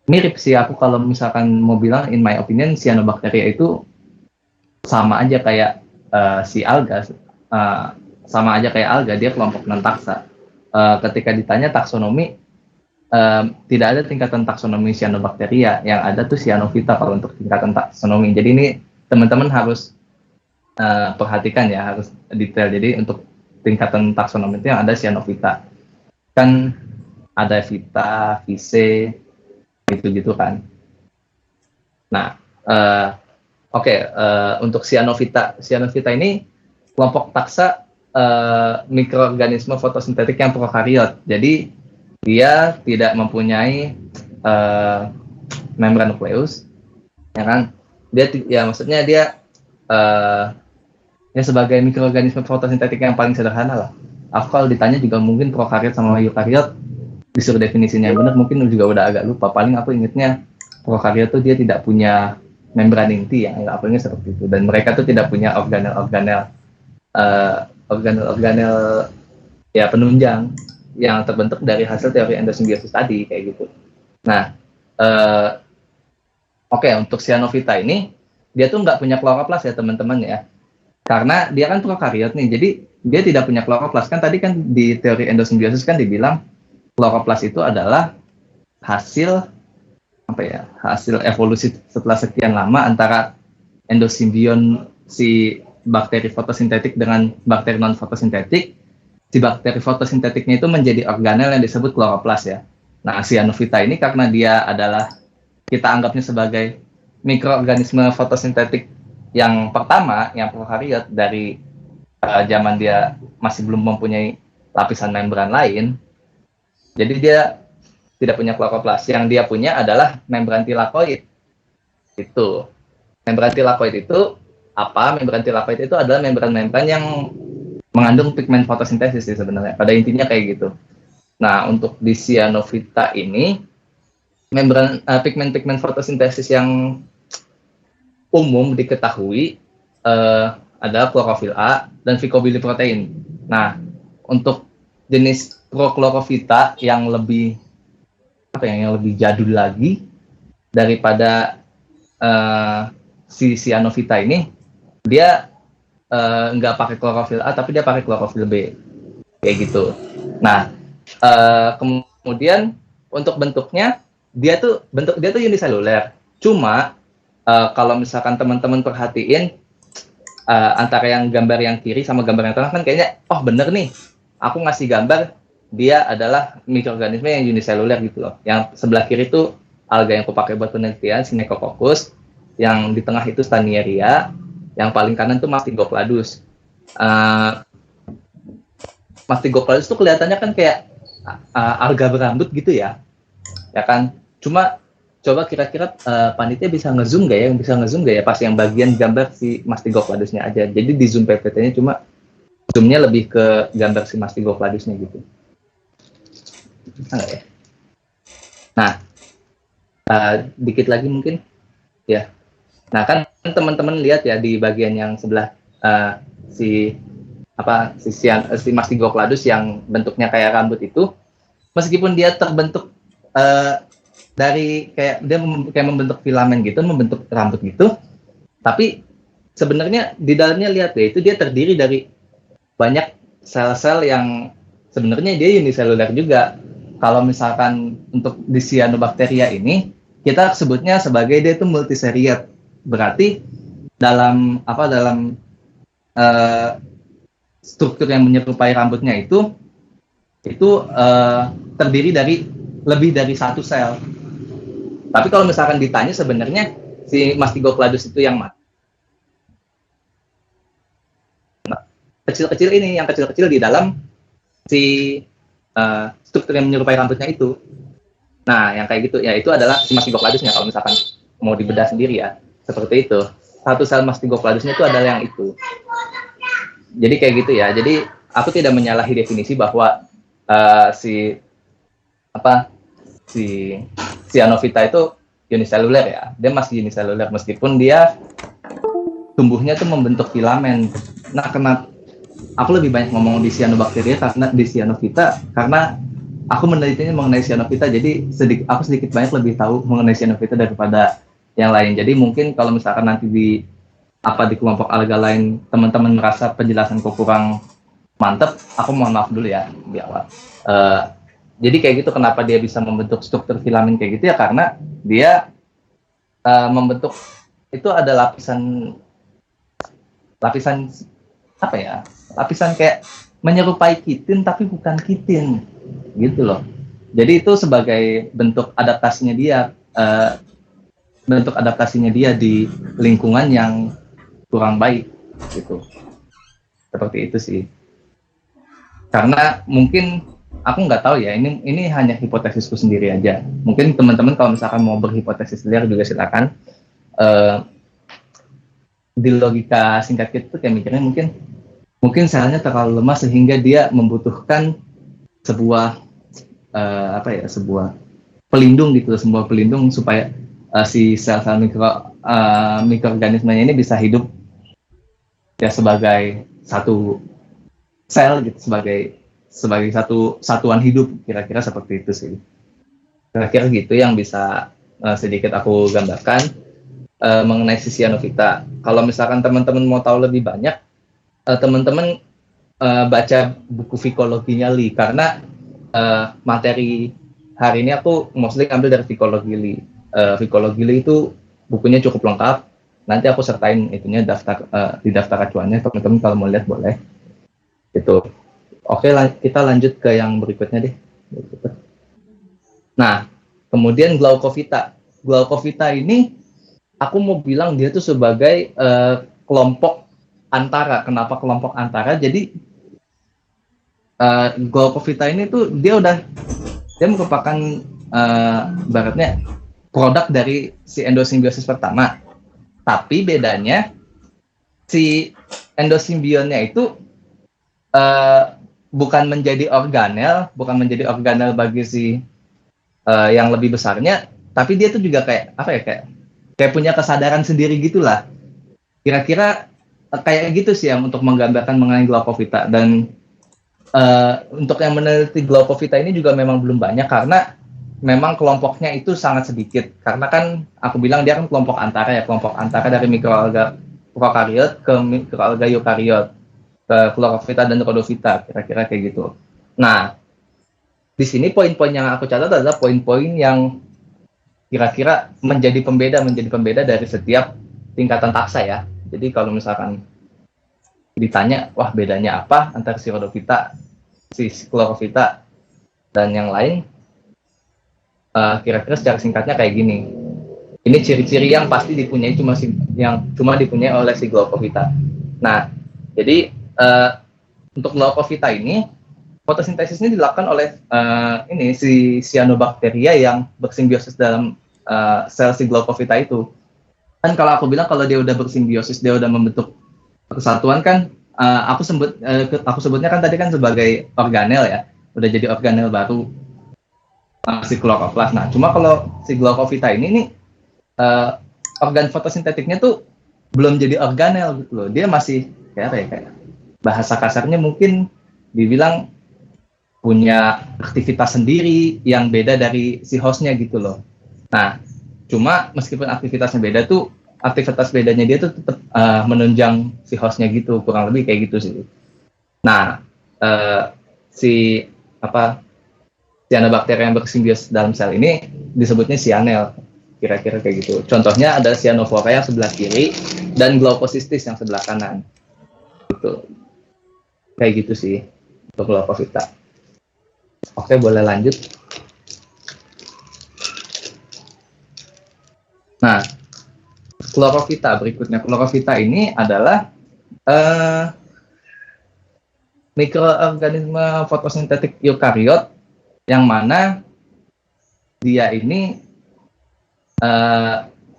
mirip sih. Aku kalau misalkan mau bilang, in my opinion, Cyanobacteria itu sama aja kayak si alga, sama aja kayak alga, dia kelompok non taksa. Ketika ditanya taksonomi, tidak ada tingkatan taksonomi Cyanobacteria, yang ada tuh Cyanophyta kalau untuk tingkatan taksonomi. Jadi ini teman-teman harus perhatikan ya, harus detail. Jadi untuk tingkatan taksonomi itu yang ada Cyanophyta, kan ada Vita, Vice, gitu-gitu kan. Nah, untuk Cyanophyta ini kelompok taksa mikroorganisme fotosintetik yang prokaryot. Jadi dia tidak mempunyai membran nukleus, ya kan? Maksudnya dia sebagai mikroorganisme fotosintetik yang paling sederhana lah. Aku kalau ditanya juga mungkin prokaryot sama eukaryot, disuruh definisinya yang benar mungkin juga udah agak lupa. Paling aku ingetnya prokaryot tuh dia tidak punya membran inti ya, aku ingat seperti itu. Dan mereka tuh tidak punya organel ya penunjang yang terbentuk dari hasil teori endosimbiosis tadi kayak gitu. Nah, untuk Cyanophyta ini dia tuh nggak punya kloroplas ya teman-teman ya. Karena dia kan prokariot nih, jadi dia tidak punya kloroplas. Kan tadi kan di teori endosimbiosis kan dibilang kloroplas itu adalah hasil hasil evolusi setelah sekian lama antara endosimbion si bakteri fotosintetik dengan bakteri non fotosintetik. Si bakteri fotosintetiknya itu menjadi organel yang disebut kloroplas ya. Nah, cyanophyta ini karena dia adalah, kita anggapnya sebagai mikroorganisme fotosintetik yang pertama, yang prokariot dari zaman dia masih belum mempunyai lapisan membran lain. Jadi dia tidak punya kloroplas. Yang dia punya adalah membran tilakoid. Itu. Membran tilakoid itu apa? Membran tilakoid itu adalah membran-membran yang mengandung pigmen fotosintesis sih sebenarnya. Pada intinya kayak gitu. Nah, untuk di cyanophyta ini, membran pigmen-pigmen fotosintesis yang umum diketahui ada klorofil A dan phycobiliprotein. Nah, untuk jenis prochlorophyta yang lebih jadul lagi daripada si cyanophyta ini, dia nggak pakai klorofil A tapi dia pakai klorofil B, kayak gitu. Nah, kemudian untuk bentuknya dia tuh uniseluler. Cuma kalau misalkan teman-teman perhatiin antara yang gambar yang kiri sama gambar yang tengah kan kayaknya, oh bener nih, aku ngasih gambar dia adalah mikroorganisme yang uniseluler gitu loh. Yang sebelah kiri itu alga yang aku pakai buat penelitian, Synechococcus, yang di tengah itu Staudinia, yang paling kanan tuh Mastigopladus. Mastigopladus tuh kelihatannya kan kayak alga berambut gitu ya kan? Cuma coba kira-kira panitia bisa ngezoom nggak ya pas yang bagian gambar si Mastigopladusnya aja. Jadi di zoom PPT-nya cuma zoomnya lebih ke gambar si Mastigopladusnya gitu. Bisa nggak ya? Nah, dikit lagi mungkin ya. Nah, kan teman-teman lihat ya di bagian yang sebelah si Mastigopladus yang bentuknya kayak rambut itu, meskipun dia terbentuk dari kayak membentuk filamen gitu, membentuk rambut gitu, tapi sebenarnya di dalamnya lihat deh, itu dia terdiri dari banyak sel-sel yang sebenarnya dia uniseluler juga. Kalau misalkan untuk di cyanobacteria ini, kita sebutnya sebagai dia itu multiseriat. Berarti dalam struktur yang menyerupai rambutnya itu terdiri dari lebih dari satu sel. Tapi kalau misalkan ditanya sebenarnya si Mastigopladus itu yang mana? Kecil-kecil ini, yang kecil-kecil di dalam si struktur yang menyerupai rambutnya itu. Nah, yang kayak gitu ya itu adalah si Mastigopladusnya kalau misalkan mau dibedah sendiri ya. Seperti itu. Satu sel Mastigopladusnya itu adalah yang itu. Jadi kayak gitu ya. Jadi aku tidak menyalahi definisi bahwa si cyanophyta itu uniseluler ya. Dia masih uniseluler meskipun dia tumbuhnya tuh membentuk filamen. Nah, kenapa aku lebih banyak ngomong di cyanobacteria karena di cyanophyta karena aku menelitinya mengenai cyanophyta, jadi aku sedikit banyak lebih tahu mengenai cyanophyta daripada yang lain. Jadi mungkin kalau misalkan nanti di kelompok alga lain teman-teman merasa penjelasanku kurang mantep, aku mohon maaf dulu ya di awal. Jadi kayak gitu, kenapa dia bisa membentuk struktur filamen kayak gitu ya karena dia membentuk itu ada lapisan kayak menyerupai kitin tapi bukan kitin gitu loh. Jadi itu sebagai bentuk adaptasinya dia di lingkungan yang kurang baik gitu. Seperti itu sih. Karena mungkin aku nggak tahu ya, ini hanya hipotesisku sendiri aja. Mungkin teman-teman kalau misalkan mau berhipotesis liar juga silakan. Di logika singkat itu kayak mikirnya mungkin selnya terlalu lemah sehingga dia membutuhkan sebuah pelindung gitu, sebuah pelindung supaya si sel-sel mikroorganismenya ini bisa hidup ya sebagai satu sel gitu, sebagai satu satuan hidup, kira-kira seperti itu sih. Kira-kira gitu yang bisa sedikit aku gambarkan mengenai si cyanophyta. Kalau misalkan teman-teman mau tahu lebih banyak, teman-teman baca buku psikologinya Lee, karena materi hari ini aku mostly ambil dari psikologi Lee. Psikologi Lee itu bukunya cukup lengkap. Nanti aku sertain itunya di daftar acuannya, teman-teman kalau mau lihat boleh. Itu. Oke, kita lanjut ke yang berikutnya deh. Nah, kemudian Glaucophyta. Glaucophyta ini aku mau bilang dia tuh sebagai kelompok antara. Kenapa kelompok antara? Jadi Glaucophyta ini tuh dia merupakan baratnya produk dari si endosimbiosis pertama. Tapi bedanya si endosimbionnya itu bukan menjadi organel bagi si yang lebih besarnya, tapi dia tuh juga kayak apa ya, kayak punya kesadaran sendiri gitulah. Kira-kira kayak gitu sih yang untuk menggambarkan mengenai Glaucophyta. Dan untuk yang meneliti Glaucophyta ini juga memang belum banyak karena memang kelompoknya itu sangat sedikit. Karena kan aku bilang dia kan kelompok antara dari mikroalga prokariot ke mikroalga eukariot, ke Chlorophyta dan Rhodophyta, kira-kira kayak gitu. Nah, di sini poin-poin yang aku catat adalah poin-poin yang kira-kira menjadi pembeda dari setiap tingkatan taksa ya. Jadi kalau misalkan ditanya, wah bedanya apa antara si Rhodophyta, si Chlorophyta, dan yang lain, kira-kira secara singkatnya kayak gini. Ini ciri-ciri yang pasti dipunyai cuma dipunyai oleh si Glaucophyta. Nah, jadi untuk Glaucophyta ini fotosintesisnya dilakukan oleh si cyanobacteria yang bersimbiosis dalam sel si Glaucophyta itu. Kan kalau aku bilang kalau dia udah bersimbiosis, dia udah membentuk kesatuan kan, aku sebutnya kan tadi kan sebagai organel ya, udah jadi organel baru si chloroplast. Nah, cuma kalau si Glaucophyta ini nih organ fotosintetiknya tuh belum jadi organel gitu loh. Dia masih kayak bahasa kasarnya mungkin dibilang punya aktivitas sendiri yang beda dari si hostnya gitu loh. Nah, cuma meskipun aktivitasnya beda tuh, aktivitas bedanya dia tuh tetap menunjang si hostnya gitu, kurang lebih kayak gitu sih. Nah, cyanobacteria yang bersimbiosis dalam sel ini disebutnya cyanel, kira-kira kayak gitu. Contohnya ada cyanophora yang sebelah kiri dan Glaucocystis yang sebelah kanan. Gitu. Kayak gitu sih untuk Glaucophyta. Oke, boleh lanjut. Nah, Chlorophyta berikutnya. Chlorophyta ini adalah mikroorganisme fotosintetik eukariot yang mana dia ini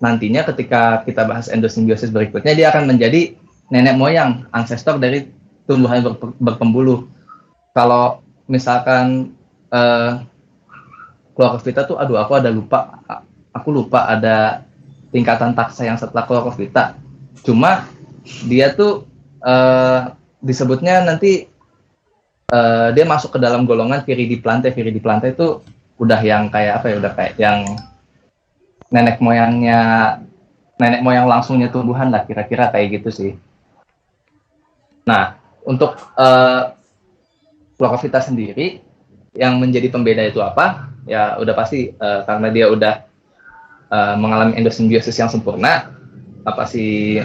nantinya ketika kita bahas endosimbiosis berikutnya, dia akan menjadi nenek moyang, ancestor dari tumbuhan berpembuluh. Kalau misalkan Chlorophyta tuh, aku lupa ada tingkatan taksa yang setelah Chlorophyta. Cuma dia tuh disebutnya nanti dia masuk ke dalam golongan Viridiplantae. Viridiplantae itu udah yang kayak apa ya, udah kayak yang nenek moyang langsungnya tumbuhan lah, kira-kira kayak gitu sih. Nah, untuk Chlorophyta sendiri yang menjadi pembeda itu apa? Ya udah pasti karena dia udah mengalami endosimbiosis yang sempurna, si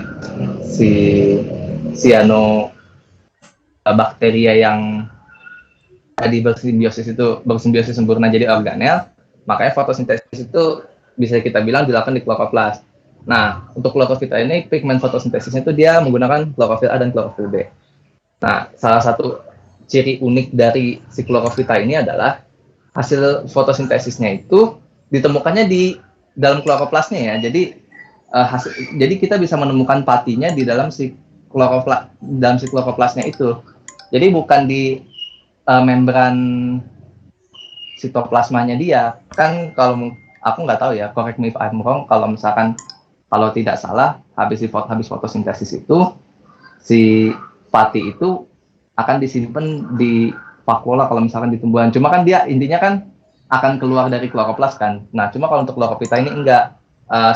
cyanobacteria yang tadi bersimbiosis sempurna jadi organel, makanya fotosintesis itu bisa kita bilang dilakukan di chloroplast. Nah, untuk Chlorophyta ini pigmen fotosintesisnya itu dia menggunakan chlorophyll A dan chlorophyll B. Nah, salah satu ciri unik dari si Chlorophyta ini adalah hasil fotosintesisnya itu ditemukannya di dalam chloroplastnya ya. Jadi kita bisa menemukan patinya di dalam si chloroplastnya itu. Jadi bukan di membran sitoplasmanya dia. Kan kalau aku nggak tahu ya, correct me if I'm wrong, kalau tidak salah habis fotosintesis itu si pati itu akan disimpan di vakuola kalau misalkan di tumbuhan. Cuma kan dia intinya kan akan keluar dari chloroplast kan. Nah, cuma kalau untuk Chlorophyta ini enggak,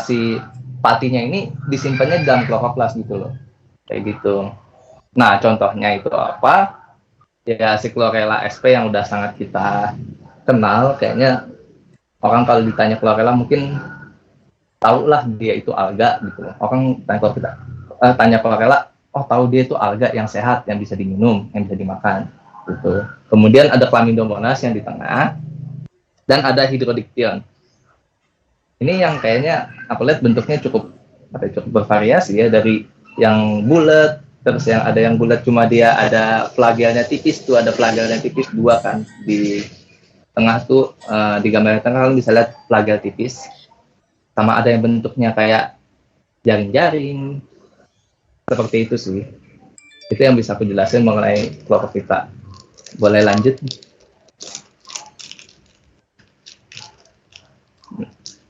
si patinya ini disimpannya di dalam chloroplast gitu loh. Kayak gitu. Nah, contohnya itu apa? Ya si chlorella sp yang udah sangat kita kenal. Kayaknya orang kalau ditanya chlorella mungkin tahu lah dia itu alga gitu. Orang tanya chlorella, oh tahu dia itu alga yang sehat, yang bisa diminum, yang bisa dimakan gitu. Kemudian ada Chlamydomonas yang di tengah, dan ada Hydrodictyon. Ini yang kayaknya aku lihat bentuknya cukup bervariasi ya, dari yang bulat, terus yang ada yang bulat cuma dia ada flagelnya tipis tuh, ada flagelnya tipis 2 kan di tengah tuh, di gambar yang tengah kalian bisa lihat flagel tipis, sama ada yang bentuknya kayak jaring-jaring seperti itu sih. Itu yang bisa aku jelasin mengenai Chlorophyta. Boleh lanjut?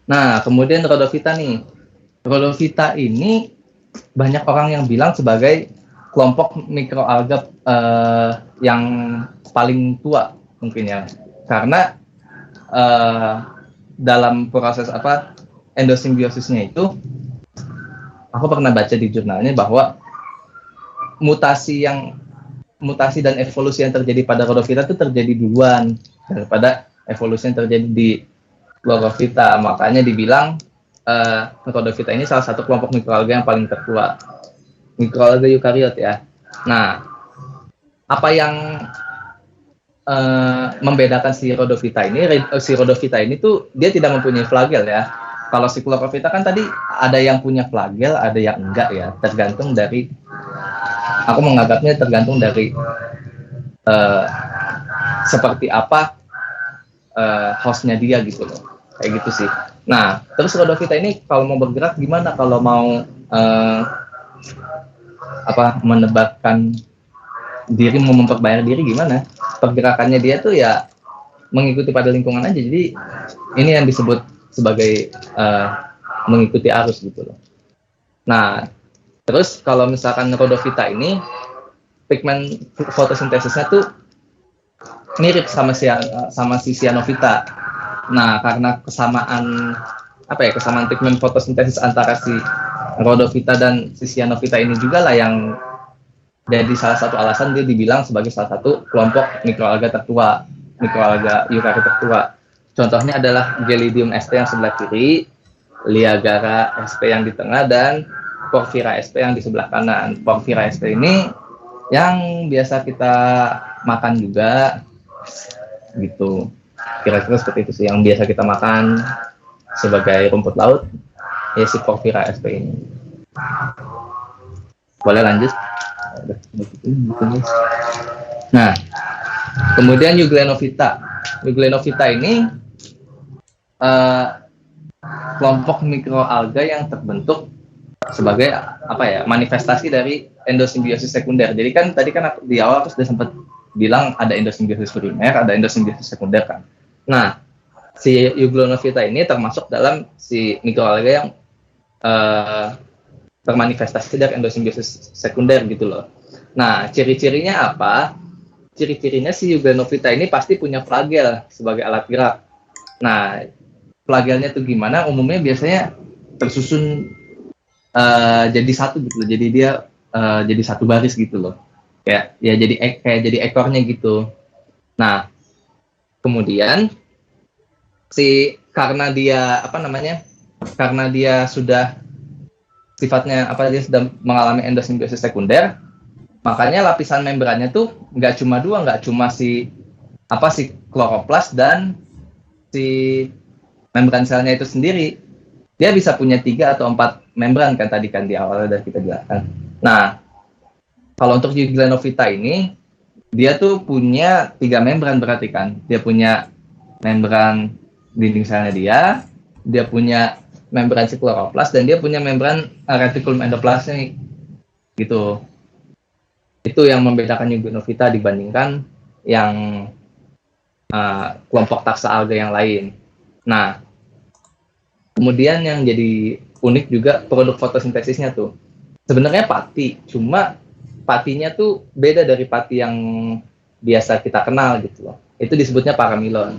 Nah, kemudian Rhodophyta nih. Rhodophyta ini banyak orang yang bilang sebagai kelompok mikroalga yang paling tua mungkin ya. Karena dalam proses endosimbionasnya itu, aku pernah baca di jurnalnya bahwa mutasi dan evolusi yang terjadi pada Rhodophyta itu terjadi duluan daripada evolusi yang terjadi di Chlorophyta. Makanya dibilang Rhodophyta ini salah satu kelompok mikroalga yang paling tertua, mikroalga eukariot ya. Nah, apa yang membedakan si Rhodophyta ini? Si Rhodophyta ini tuh dia tidak mempunyai flagel ya. Kalau si Chlorophyta kan tadi ada yang punya flagel, ada yang enggak ya. Tergantung dari, aku menganggapnya tergantung dari seperti apa hostnya dia gitu loh. Kayak gitu sih. Nah, terus Rhodophyta ini kalau mau bergerak gimana? Kalau mau menebakkan diri, mau memperbayar diri gimana? Pergerakannya dia tuh ya mengikuti pada lingkungan aja. Jadi ini yang disebut sebagai mengikuti arus gitu loh. Nah, terus kalau misalkan Rhodophyta ini pigmen fotosintesisnya tuh mirip sama si Cyanophyta. Nah, karena kesamaan pigmen fotosintesis antara si Rhodophyta dan si Cyanophyta ini juga lah yang jadi salah satu alasan dia dibilang sebagai salah satu kelompok mikroalga tertua, mikroalga eukariot tertua. Contohnya adalah Gelidium sp yang sebelah kiri, Liagara sp yang di tengah, dan Porphyra sp yang di sebelah kanan. Porphyra sp ini yang biasa kita makan juga gitu. Kira-kira seperti itu sih yang biasa kita makan sebagai rumput laut, ya si Porphyra sp ini. Boleh lanjut? Nah, kemudian Euglenovita. Euglenovita ini kelompok mikroalga yang terbentuk sebagai manifestasi dari endosimbiosis sekunder. Jadi kan tadi kan di awal aku sudah sempat bilang ada endosimbiosis primer, ada endosimbiosis sekunder kan. Nah, si Euglenovita ini termasuk dalam si mikroalga yang termanifestasi dari endosimbiosis sekunder gitu loh. Nah, ciri-cirinya apa? Ciri-cirinya si Euglenovita ini pasti punya flagel sebagai alat gerak. Nah, flagelnya tuh gimana? Umumnya biasanya tersusun jadi satu gitu loh. Jadi dia jadi satu baris gitu loh. Jadi ekornya gitu. Nah, kemudian karena dia sudah sifatnya dia sudah mengalami endosimbiosis sekunder, makanya lapisan membrannya tuh nggak cuma si kloroplas dan si membran selnya itu sendiri. Dia bisa punya 3 atau 4 membran kan tadi kan di awal udah kita jelaskan. Nah, kalau untuk Euglenovita ini dia tuh punya 3 membran berarti kan. Dia punya membran dinding selnya dia punya membran si kloroplas, dan dia punya membran retikulum endoplasmik gitu. Itu yang membedakan Euglenovita dibandingkan yang kelompok taksa alga yang lain. Nah, kemudian yang jadi unik juga produk fotosintesisnya tuh. Sebenarnya pati, cuma patinya tuh beda dari pati yang biasa kita kenal gitu loh. Itu disebutnya paramilon.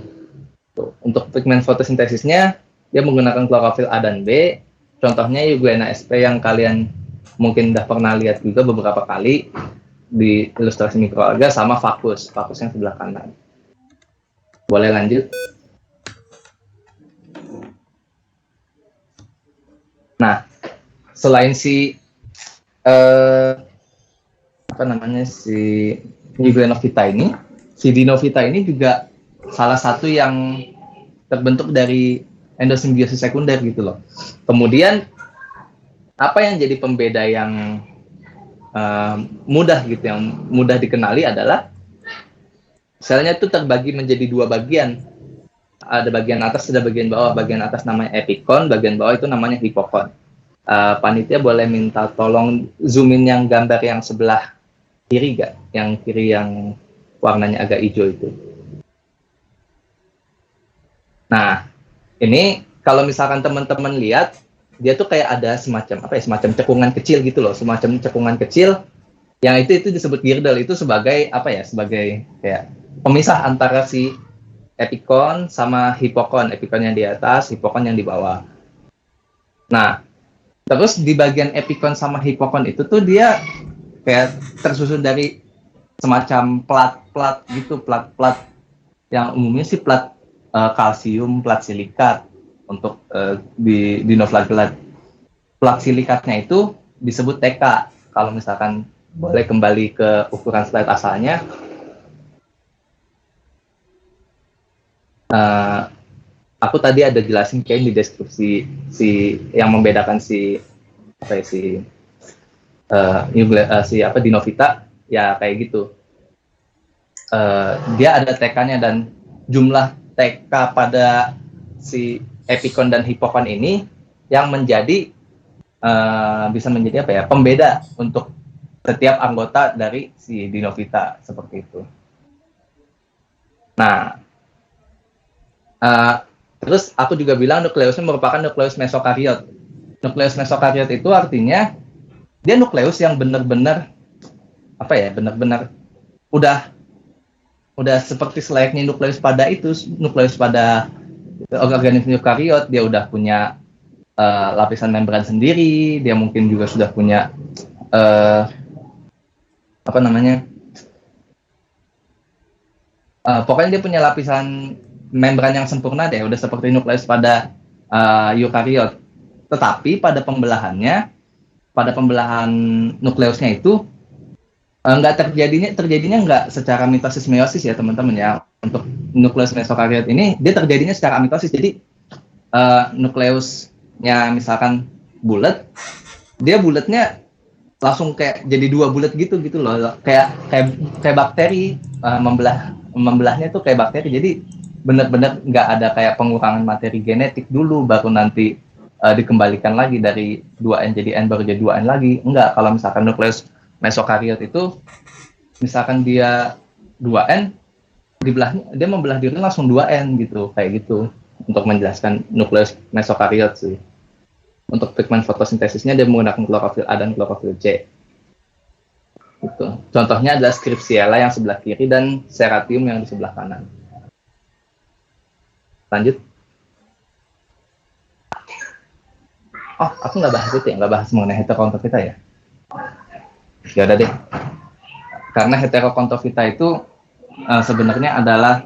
Tuh, untuk pigmen fotosintesisnya dia menggunakan klorofil A dan B. Contohnya Euglena sp yang kalian mungkin udah pernah lihat juga beberapa kali. di ilustrasi mikroalga sama vakus yang sebelah kanan. Boleh lanjut? Nah, selain si si Euglenovita ini, si Dinovita ini juga salah satu yang terbentuk dari endosimbiosis sekunder gitu loh. Kemudian apa yang jadi pembeda yang mudah gitu, yang mudah dikenali adalah selnya itu terbagi menjadi dua bagian. Ada bagian atas, ada bagian bawah. Bagian atas namanya epikon, bagian bawah itu namanya hipokon. Panitia boleh minta tolong zoomin yang gambar yang sebelah kiri gak? Yang kiri yang warnanya agak hijau itu. Nah, ini kalau misalkan teman-teman lihat, dia tuh kayak ada semacam semacam cekungan kecil gitu loh, semacam cekungan kecil yang itu disebut girdle, itu sebagai sebagai kayak pemisah antara si epikon sama hipokon, epikon yang di atas, hipokon yang di bawah. Nah, terus di bagian epikon sama hipokon itu tuh dia kayak tersusun dari semacam plat gitu, plat yang umumnya sih plat kalsium, plat silikat untuk di dinoflagelat. Plat silikatnya itu disebut TK. Kalau misalkan boleh kembali ke ukuran slide asalnya. Aku tadi ada jelasin kayak di deskripsi si yang membedakan si Dinovita ya kayak gitu. Dia ada TK-nya dan jumlah TK pada si epikon dan hipokon ini yang menjadi bisa menjadi pembeda untuk setiap anggota dari si Dinovita seperti itu. Nah, terus aku juga bilang nukleusnya merupakan nukleus mesokariot. Nukleus mesokariot itu artinya dia nukleus yang benar-benar benar-benar udah seperti selayaknya nukleus pada organisme eukariot. Dia udah punya lapisan membran sendiri, dia mungkin juga sudah punya pokoknya dia punya lapisan membran yang sempurna deh, udah seperti nukleus pada eukariot. Tetapi pada pembelahan nukleusnya itu terjadinya nggak secara mitosis meiosis ya teman-teman ya. Untuk nukleus mesokariot ini dia terjadinya secara mitosis. Jadi nukleusnya misalkan bulat, dia bulatnya langsung kayak jadi dua bulat gitu loh, kayak bakteri, membelahnya tuh kayak bakteri. Jadi benar-benar nggak ada kayak pengurangan materi genetik dulu baru nanti dikembalikan lagi dari 2N jadi N baru jadi 2N lagi. Enggak, kalau misalkan nukleus mesokariot itu misalkan dia 2N, dia membelah diri langsung 2N gitu, kayak gitu, untuk menjelaskan nukleus mesokariot sih. Untuk pigmen fotosintesisnya dia menggunakan klorofil A dan klorofil C. Gitu. Contohnya adalah Skripsiella yang sebelah kiri dan Serratium yang di sebelah kanan. Lanjut. Oh, aku nggak bahas itu ya, nggak bahas mengenai heterokontofita ya. Ya udah deh. Karena heterokontofita itu sebenarnya adalah,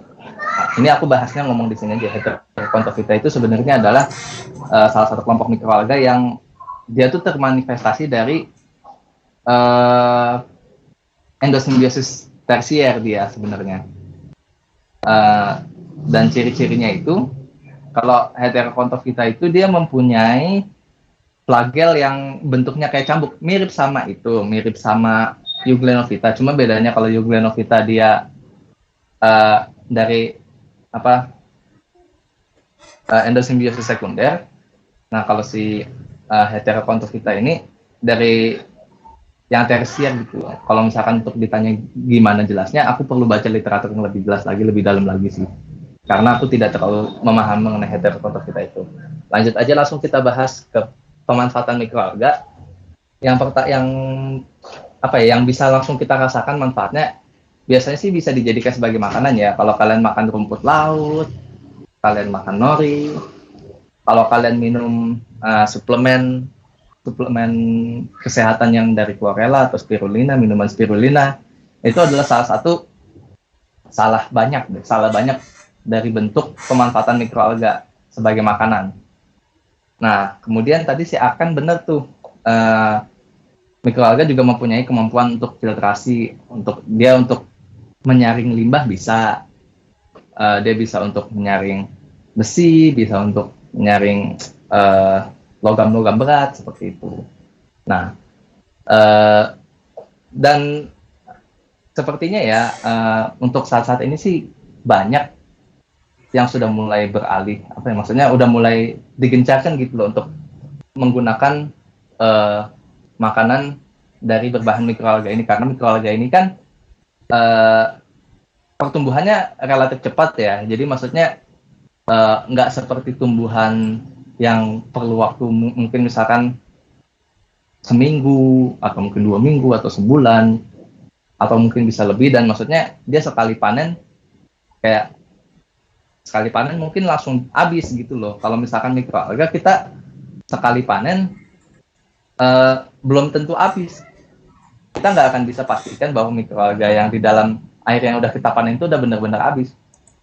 ini aku bahasnya ngomong di sini aja. Heterokontofita itu sebenarnya adalah salah satu kelompok mikroalga yang dia tuh termanifestasi dari endosimbiosis tersier dia sebenarnya. Dan ciri-cirinya itu, kalau heterokontofita itu dia mempunyai flagel yang bentuknya kayak cambuk, mirip sama Euglenovita. Cuma bedanya kalau Euglenovita dia dari endosimbiosis sekunder. Nah, kalau si heterokontofita ini dari yang tersier gitu. Kalau misalkan untuk ditanya gimana jelasnya, aku perlu baca literatur yang lebih jelas lagi, lebih dalam lagi sih. Karena aku tidak terlalu memahami mengenai heterokontofita itu. Lanjut aja, langsung kita bahas ke pemanfaatan mikroalga. Yang bisa langsung kita rasakan manfaatnya, biasanya sih bisa dijadikan sebagai makanan ya. Kalau kalian makan rumput laut, kalian makan nori, kalau kalian minum suplemen suplemen kesehatan yang dari chlorella atau spirulina, minuman spirulina, itu adalah salah banyak dari bentuk pemanfaatan mikroalga sebagai makanan. Nah, kemudian tadi si Akan benar tuh, mikroalga juga mempunyai kemampuan untuk filtrasi, untuk menyaring limbah bisa, dia bisa untuk menyaring besi, bisa untuk menyaring logam-logam berat seperti itu. Nah, dan sepertinya ya untuk saat-saat ini sih banyak yang sudah mulai beralih, maksudnya udah mulai digencarkan gitu loh untuk menggunakan makanan dari berbahan mikroalga ini, karena mikroalga ini kan pertumbuhannya relatif cepat ya, jadi maksudnya nggak seperti tumbuhan yang perlu waktu mungkin misalkan seminggu atau mungkin 2 minggu atau sebulan atau mungkin bisa lebih, dan maksudnya dia sekali panen mungkin langsung habis gitu loh. Kalau misalkan mikroalga kita sekali panen belum tentu habis, kita nggak akan bisa pastikan bahwa mikroalga yang di dalam air yang udah kita panen itu udah benar-benar habis.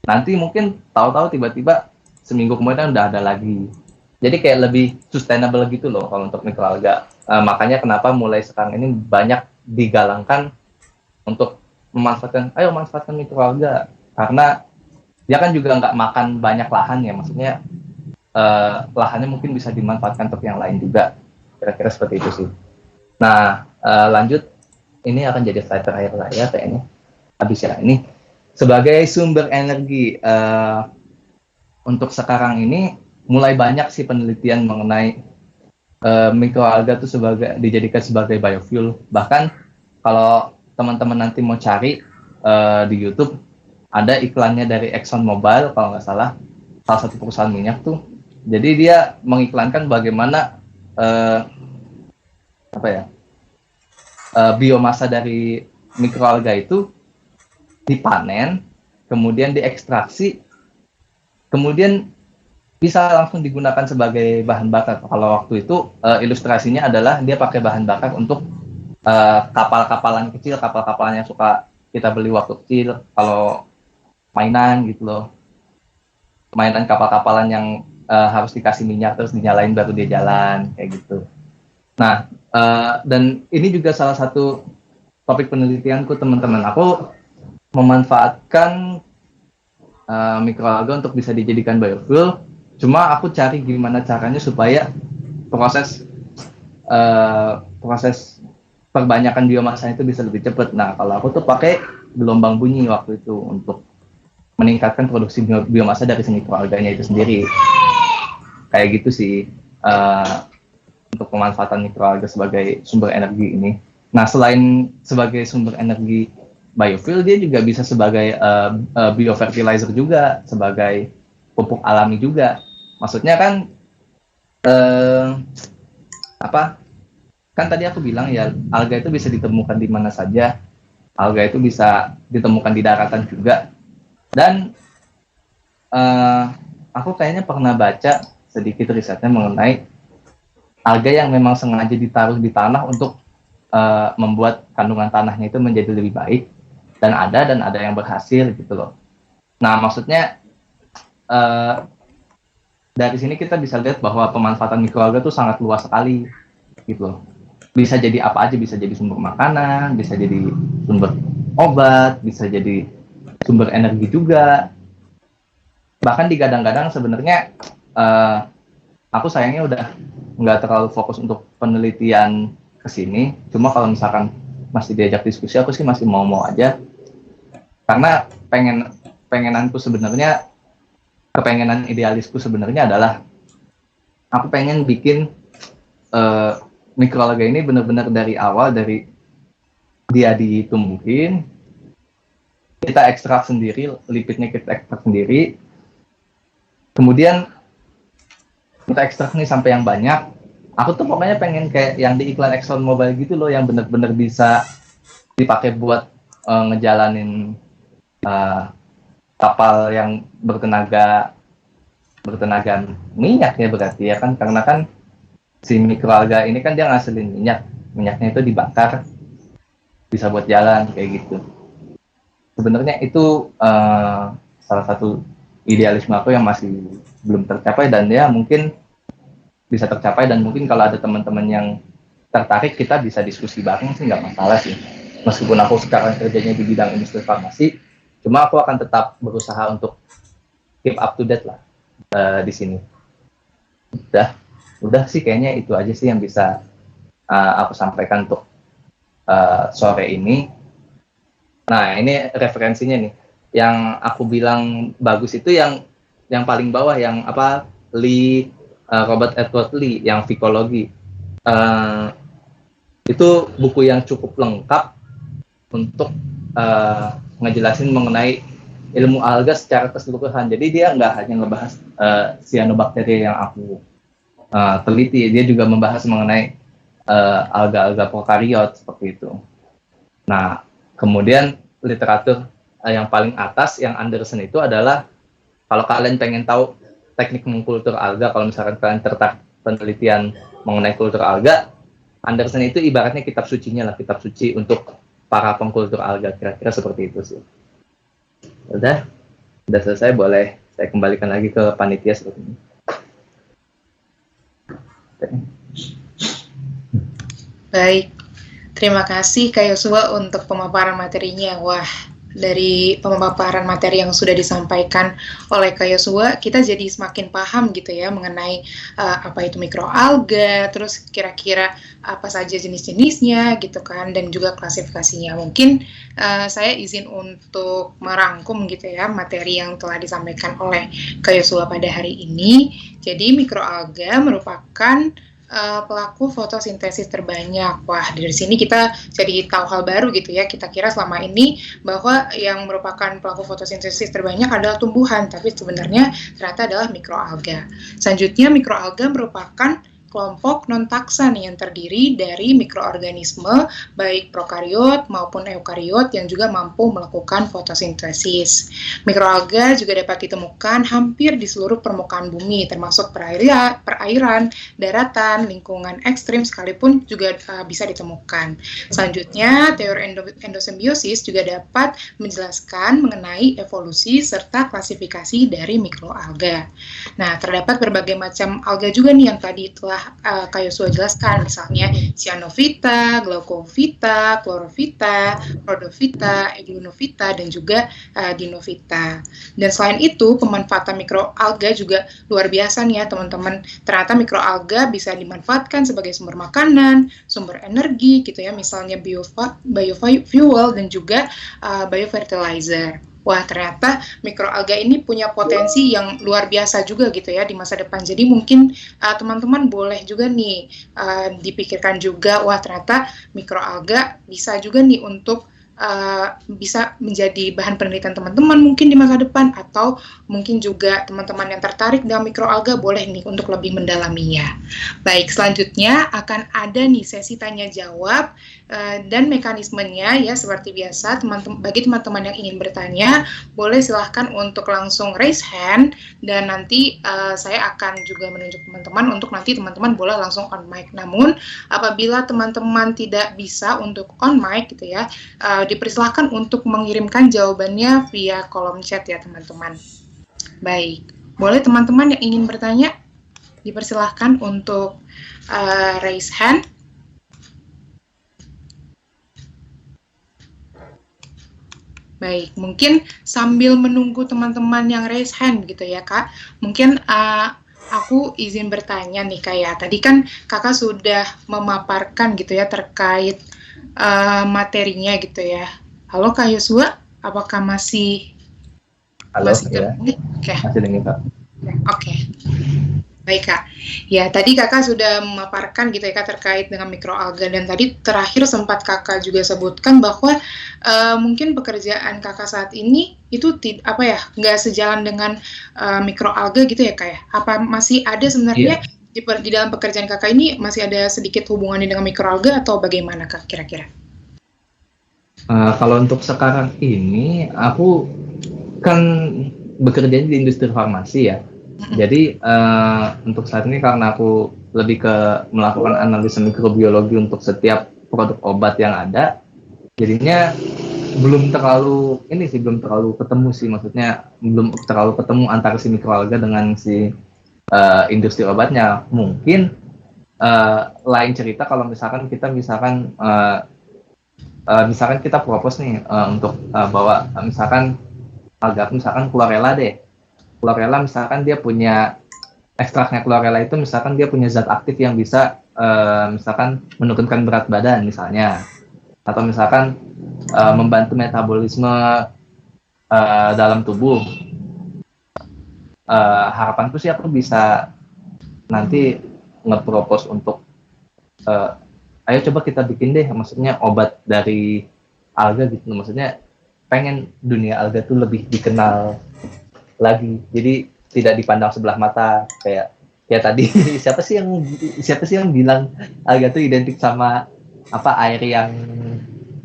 Nanti mungkin tahu-tahu tiba-tiba seminggu kemudian udah ada lagi. Jadi kayak lebih sustainable gitu loh kalau untuk mikroalga. Makanya kenapa mulai sekarang ini banyak digalangkan untuk manfaatkan mikroalga, karena dia kan juga nggak makan banyak lahan ya, maksudnya lahannya mungkin bisa dimanfaatkan untuk yang lain juga, kira-kira seperti itu sih. Nah, lanjut, ini akan jadi slide terakhir lah ya kayaknya, habis ya ini. Sebagai sumber energi, untuk sekarang ini mulai banyak sih penelitian mengenai mikroalga itu dijadikan sebagai biofuel. Bahkan kalau teman-teman nanti mau cari di YouTube, ada iklannya dari ExxonMobil kalau nggak salah satu perusahaan minyak tuh. Jadi dia mengiklankan bagaimana biomasa dari mikroalga itu dipanen, kemudian diekstraksi, kemudian bisa langsung digunakan sebagai bahan bakar. Kalau waktu itu ilustrasinya adalah dia pakai bahan bakar untuk kapal-kapalan kecil, kapal-kapalan yang suka kita beli waktu kecil, kalau mainan gitu loh, mainan kapal-kapalan yang harus dikasih minyak terus dinyalain baru dia jalan kayak gitu. Nah, dan ini juga salah satu topik penelitianku, teman-teman. Aku memanfaatkan mikroalga untuk bisa dijadikan biofuel. Cuma aku cari gimana caranya supaya proses perbanyakan biomasa itu bisa lebih cepat. Nah, kalau aku tuh pakai gelombang bunyi waktu itu untuk meningkatkan produksi biomasa dari si mikroalganya itu sendiri. Kayak gitu sih untuk pemanfaatan mikroalga sebagai sumber energi ini. Nah, selain sebagai sumber energi biofuel, dia juga bisa sebagai biofertilizer juga, sebagai pupuk alami juga. Maksudnya kan kan tadi aku bilang ya, alga itu bisa ditemukan di mana saja. Alga itu bisa ditemukan di daratan juga. Dan aku kayaknya pernah baca sedikit risetnya mengenai alga yang memang sengaja ditaruh di tanah untuk membuat kandungan tanahnya itu menjadi lebih baik. Dan ada yang berhasil gitu loh. Nah, maksudnya dari sini kita bisa lihat bahwa pemanfaatan mikroalga itu sangat luas sekali gitu loh. Bisa jadi apa aja, bisa jadi sumber makanan, bisa jadi sumber obat, bisa jadi sumber energi juga. Bahkan digadang-gadang sebenarnya aku sayangnya udah nggak terlalu fokus untuk penelitian ke sini. Cuma kalau misalkan masih diajak diskusi, aku sih masih mau aja. Karena kepengenan idealisku sebenarnya adalah aku pengen bikin mikroalga ini benar-benar dari awal, dari dia ditumbuhin, kita ekstrak sendiri, lipidnya kita ekstrak sendiri, kemudian kita ekstrak nih sampai yang banyak. Aku tuh pokoknya pengen kayak yang di iklan ExxonMobil gitu loh, yang benar-benar bisa dipakai buat ngejalanin kapal yang bertenaga minyak ya berarti ya kan, karena kan si mikroalga ini kan dia ngasilin minyaknya itu dibakar bisa buat jalan kayak gitu. Sebenarnya itu salah satu idealisme aku yang masih belum tercapai, dan ya mungkin bisa tercapai, dan mungkin kalau ada teman-teman yang tertarik kita bisa diskusi bareng sih, nggak masalah sih. Meskipun aku sekarang kerjanya di bidang industri farmasi, cuma aku akan tetap berusaha untuk keep up to date lah di sini. Udah sih kayaknya itu aja sih yang bisa aku sampaikan untuk sore ini. Nah, ini referensinya nih. Yang aku bilang bagus itu yang paling bawah, yang apa, Robert Edward Lee, yang Vicology. Itu buku yang cukup lengkap untuk ngejelasin mengenai ilmu alga secara keseluruhan. Jadi dia nggak hanya ngebahas cyanobacteria yang aku teliti, dia juga membahas mengenai alga-alga prokariot seperti itu. Nah, kemudian literatur yang paling atas, yang Anderson itu adalah, kalau kalian pengen tahu teknik mengkultur alga, kalau misalkan kalian tertarik penelitian mengenai kultur alga, Anderson itu ibaratnya kitab sucinya lah, kitab suci untuk para pengkultur alga, kira-kira seperti itu sih. Udah selesai, boleh saya kembalikan lagi ke panitia seperti ini. Baik, terima kasih Kak Yosua untuk pemaparan materinya. Wah, dari pemaparan materi yang sudah disampaikan oleh Kak Yosua, kita jadi semakin paham gitu ya mengenai apa itu mikroalga, terus kira-kira apa saja jenis-jenisnya gitu kan, dan juga klasifikasinya. Mungkin saya izin untuk merangkum gitu ya materi yang telah disampaikan oleh Kak Yosua pada hari ini. Jadi mikroalga merupakan pelaku fotosintesis terbanyak. Wah, dari sini kita jadi tahu hal baru gitu ya. Kita kira selama ini bahwa yang merupakan pelaku fotosintesis terbanyak adalah tumbuhan, tapi sebenarnya ternyata adalah mikroalga. Selanjutnya, mikroalga merupakan kelompok non-taksa nih yang terdiri dari mikroorganisme baik prokariot maupun eukariot yang juga mampu melakukan fotosintesis. Mikroalga juga dapat ditemukan hampir di seluruh permukaan bumi, termasuk perairan, daratan, lingkungan ekstrim sekalipun juga bisa ditemukan. Selanjutnya, teori endosimbiosis juga dapat menjelaskan mengenai evolusi serta klasifikasi dari mikroalga. Nah, terdapat berbagai macam alga juga nih yang tadi telah Kak Yosua jelaskan, misalnya cyanophyta, glaucophyta, chlorophyta, rhodophyta, eglonophyta, dan juga dinophyta. Dan selain itu, pemanfaatan mikroalga juga luar biasa nih ya teman-teman. Ternyata mikroalga bisa dimanfaatkan sebagai sumber makanan, sumber energi gitu ya, misalnya biofuel dan juga biofertilizer. Wah, ternyata mikroalga ini punya potensi yang luar biasa juga gitu ya di masa depan. Jadi mungkin teman-teman boleh juga nih dipikirkan juga, wah ternyata mikroalga bisa juga nih untuk bisa menjadi bahan penelitian teman-teman mungkin di masa depan, atau mungkin juga teman-teman yang tertarik dengan mikroalga boleh nih untuk lebih mendalaminya. Baik, selanjutnya akan ada nih sesi tanya jawab dan mekanismenya ya seperti biasa. Bagi teman-teman yang ingin bertanya boleh silahkan untuk langsung raise hand, dan nanti saya akan juga menunjuk teman-teman untuk nanti teman-teman boleh langsung on mic. Namun apabila teman-teman tidak bisa untuk on mic gitu ya, dipersilahkan untuk mengirimkan jawabannya via kolom chat ya teman-teman. Baik, boleh teman-teman yang ingin bertanya dipersilahkan untuk raise hand. Baik, mungkin sambil menunggu teman-teman yang raise hand gitu ya Kak, mungkin aku izin bertanya nih Kak ya. Tadi kan Kakak sudah memaparkan gitu ya terkait materinya gitu ya. Halo Kak Yosua, apakah masih Ya. Oke. Masih dengar Kak. Oke. Baik Kak. Ya, tadi Kakak sudah memaparkan gitu ya Kak terkait dengan mikroalga, dan tadi terakhir sempat Kakak juga sebutkan bahwa mungkin pekerjaan Kakak saat ini itu nggak sejalan dengan mikroalga gitu ya Kak ya. Apa masih ada sebenarnya di dalam pekerjaan Kakak ini masih ada sedikit hubungannya dengan mikroalga atau bagaimana Kak kira-kira? Kalau untuk sekarang ini aku kan bekerja di industri farmasi ya. Jadi untuk saat ini karena aku lebih ke melakukan analisa mikrobiologi untuk setiap produk obat yang ada, jadinya belum terlalu ketemu sih, maksudnya belum terlalu ketemu antara si mikroalga dengan si industri obatnya. Mungkin lain cerita kalau misalkan kita propose nih untuk bawa misalkan alga, misalkan chlorella deh. Chlorella misalkan dia punya ekstraknya chlorella itu misalkan dia punya zat aktif yang bisa misalkan menurunkan berat badan misalnya, atau misalkan membantu metabolisme dalam tubuh. Harapanku sih aku bisa nanti nge-propose untuk ayo coba kita bikin deh, maksudnya obat dari alga gitu, maksudnya pengen dunia alga tuh lebih dikenal lagi, jadi tidak dipandang sebelah mata kayak tadi siapa sih yang bilang alga tuh identik sama apa air yang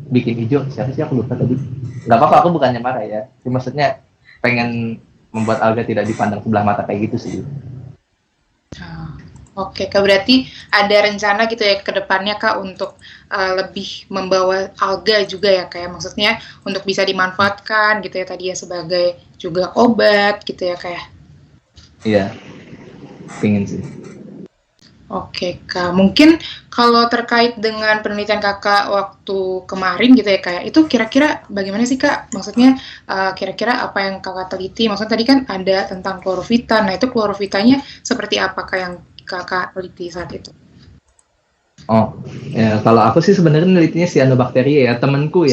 bikin hijau, siapa sih, aku lupa tadi. Nggak apa-apa, aku bukannya marah ya, maksudnya pengen membuat alga tidak dipandang sebelah mata kayak gitu sih. Oke, Kak, berarti ada rencana gitu ya ke depannya, Kak, untuk lebih membawa alga juga ya, Kak, ya? Maksudnya untuk bisa dimanfaatkan gitu ya tadi ya sebagai juga obat gitu ya, Kak, ya? Iya, pengen sih. Oke, Kak. Mungkin kalau terkait dengan penelitian Kakak waktu kemarin gitu ya, Kak, ya, itu kira-kira bagaimana sih, Kak? Maksudnya kira-kira apa yang Kakak teliti? Maksudnya tadi kan ada tentang klorofita. Nah, itu klorofitanya seperti apa, Kak, yang Kakak teliti saat itu? Oh, ya, kalau aku sih sebenarnya nelitinya cyanobacteria ya. Temanku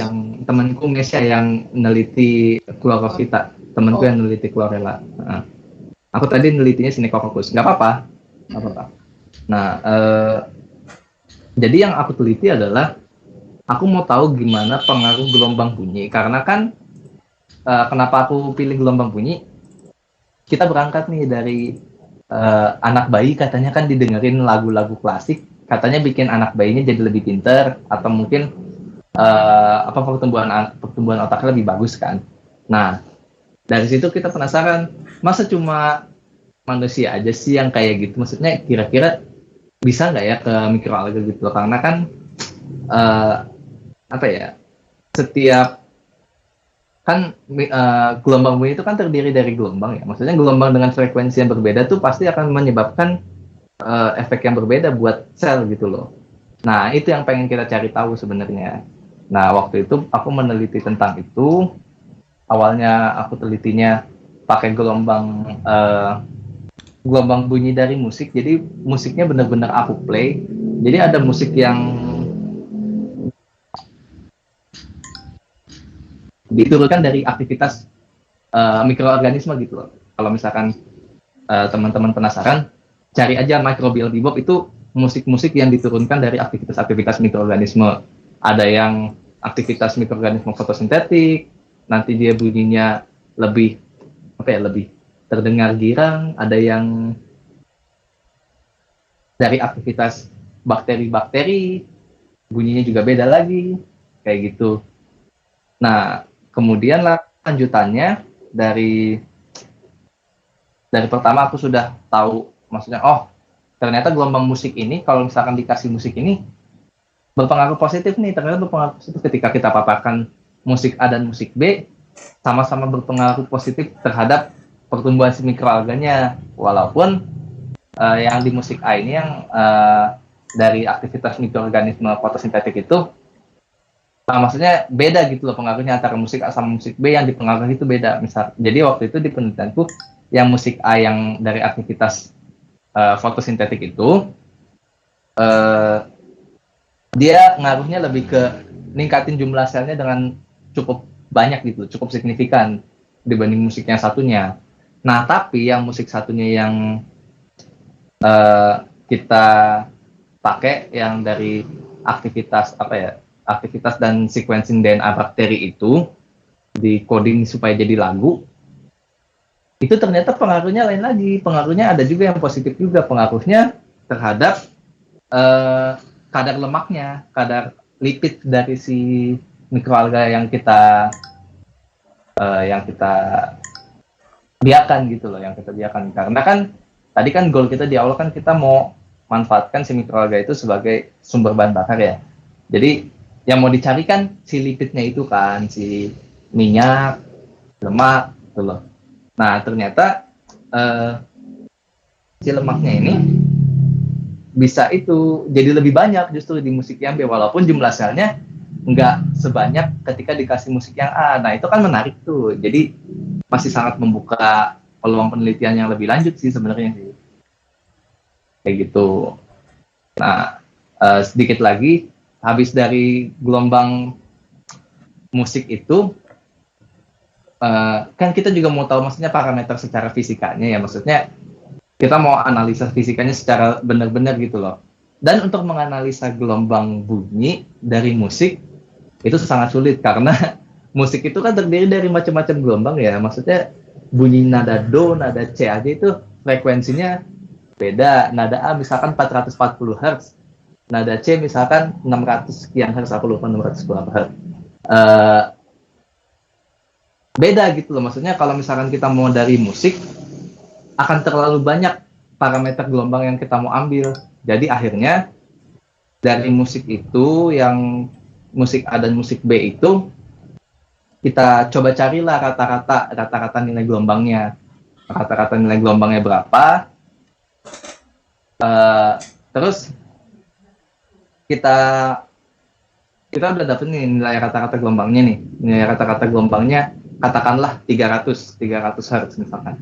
Mesya yang neliti chlorophyta, temanku yang neliti chlorella. Nah, aku tadi nelitinya Synechococcus. Nggak apa-apa. Nah, jadi yang aku teliti adalah aku mau tahu gimana pengaruh gelombang bunyi. Karena kan kenapa aku pilih gelombang bunyi? Kita berangkat nih dari anak bayi, katanya kan didengerin lagu-lagu klasik, katanya bikin anak bayinya jadi lebih pinter, atau mungkin pertumbuhan otaknya lebih bagus kan. Nah, dari situ kita penasaran, masa cuma manusia aja sih yang kayak gitu, maksudnya kira-kira bisa nggak ya ke mikroalga gitu, karena kan setiap kan gelombang bunyi itu kan terdiri dari gelombang ya, maksudnya gelombang dengan frekuensi yang berbeda tuh pasti akan menyebabkan efek yang berbeda buat sel gitu loh. Nah, itu yang pengen kita cari tahu sebenarnya. Nah, waktu itu aku meneliti tentang itu. Awalnya aku telitinya pakai gelombang bunyi dari musik, jadi musiknya benar-benar aku play. Jadi ada musik yang diturunkan dari aktivitas mikroorganisme gitu loh. Kalau misalkan teman-teman penasaran, cari aja microbial bebop, itu musik-musik yang diturunkan dari aktivitas-aktivitas mikroorganisme. Ada yang aktivitas mikroorganisme fotosintetik, nanti dia bunyinya lebih terdengar girang. Ada yang dari aktivitas bakteri-bakteri, bunyinya juga beda lagi, kayak gitu. Nah, kemudian lanjutannya dari pertama aku sudah tahu, maksudnya ternyata gelombang musik ini kalau misalkan dikasih musik ini berpengaruh positif nih, ternyata berpengaruh positif ketika kita paparkan musik A dan musik B, sama-sama berpengaruh positif terhadap pertumbuhan si mikroalganya, walaupun yang di musik A ini yang dari aktivitas mikroorganisme fotosintetik itu maksudnya beda gitu loh pengaruhnya antara musik A sama musik B, yang dipengaruhi itu beda. Jadi waktu itu di penelitianku yang musik A yang dari aktivitas fotosintetik itu dia ngaruhnya lebih ke ningkatin jumlah selnya dengan cukup banyak gitu, cukup signifikan dibanding musik yang satunya. Nah, tapi yang musik satunya yang kita pakai yang dari aktivitas dan sequencing DNA bakteri itu di coding supaya jadi lagu, itu ternyata pengaruhnya lain lagi. Pengaruhnya ada juga yang positif juga, pengaruhnya terhadap kadar lemaknya, kadar lipid dari si mikroalga yang kita biakan gitu loh, yang kita biakan. Karena kan tadi kan goal kita di awal kan kita mau manfaatkan si mikroalga itu sebagai sumber bahan bakar ya. Jadi yang mau dicari kan si lipidnya itu kan, si minyak, lemak gitu loh. Nah ternyata si lemaknya ini bisa itu jadi lebih banyak justru di musik yang B, walaupun jumlah selnya nggak sebanyak ketika dikasih musik yang A. Nah itu kan menarik tuh, jadi masih sangat membuka peluang penelitian yang lebih lanjut sih sebenarnya sih, kayak gitu. Nah sedikit lagi, habis dari gelombang musik itu kan kita juga mau tahu maksudnya parameter secara fisikanya ya, maksudnya kita mau analisa fisikanya secara benar-benar gitu loh. Dan untuk menganalisa gelombang bunyi dari musik itu sangat sulit karena musik itu kan terdiri dari macam-macam gelombang ya. Maksudnya bunyi nada do, nada C aja itu frekuensinya beda. Nada A misalkan 440 Hz, nada C misalkan 600 sekian Hz, aku lupa 600 berapa Hz. Beda gitu loh. Maksudnya kalau misalkan kita mau dari musik akan terlalu banyak parameter gelombang yang kita mau ambil. Jadi akhirnya dari musik itu, yang musik A dan musik B itu kita coba carilah rata-rata nilai gelombangnya. Rata-rata nilai gelombangnya berapa? Terus kita udah dapet nih nilai rata-rata gelombangnya nih. Nilai rata-rata gelombangnya katakanlah 300 Hz misalkan.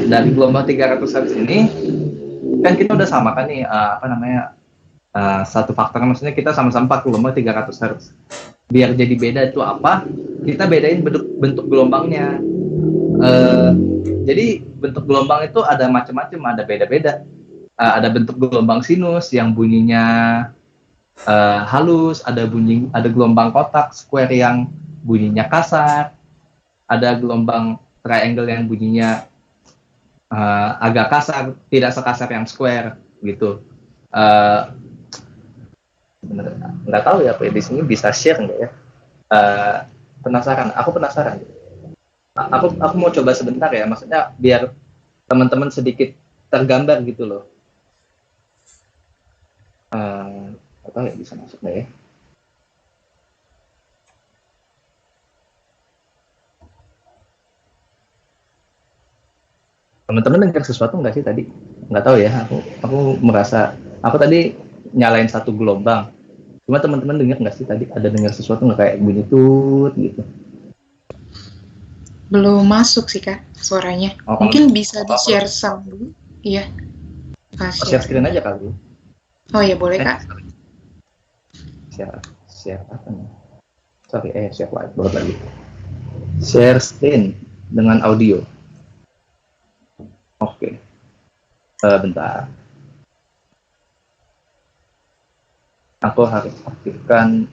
Dari gelombang 300 Hz ini kan kita udah samakan nih satu faktor, maksudnya kita sama-sama pakai gelombang 300 Hz. Biar jadi beda itu apa? Kita bedain bentuk gelombangnya. Jadi bentuk gelombang itu ada macam-macam, ada beda-beda. Ada bentuk gelombang sinus yang bunyinya halus, ada gelombang kotak square yang bunyinya kasar, ada gelombang triangle yang bunyinya agak kasar, tidak sekasar yang square gitu. Nggak tahu ya, di sini bisa share nggak ya? Aku penasaran. Aku mau coba sebentar ya, maksudnya biar teman-teman sedikit tergambar gitu loh. Nggak tahu ya bisa masuk nggak ya? Teman-teman dengar sesuatu nggak sih tadi? Nggak tahu ya, aku merasa aku tadi nyalain satu gelombang. Cuma teman-teman dengar nggak sih tadi? Ada dengar sesuatu nggak kayak bunyi tut gitu? Belum masuk sih Kak suaranya. Mungkin bisa di-share sound dulu. Iya. Share screen aja kali. Oh ya boleh Kak. Share apa nih? Sorry, share whiteboard lagi. Share screen dengan audio. Oke. Bentar. Aku harus aktifkan.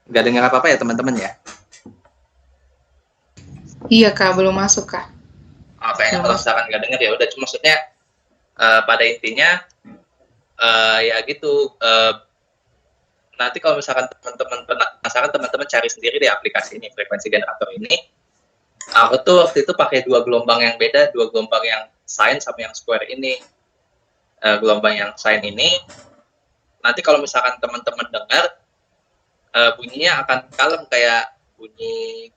Nggak dengar apa-apa ya teman-teman ya? Iya Kak, belum masuk Kak. Kayaknya kalau misalkan nggak dengar ya udah. Cuma maksudnya pada intinya ya gitu. Nanti kalau misalkan teman-teman cari sendiri di aplikasi ini, frekuensi generator ini. Aku tuh waktu itu pakai dua gelombang yang beda, dua gelombang yang sine sama yang square ini. gelombang yang sign ini, nanti kalau misalkan teman-teman dengar, bunyinya akan kalem kayak bunyi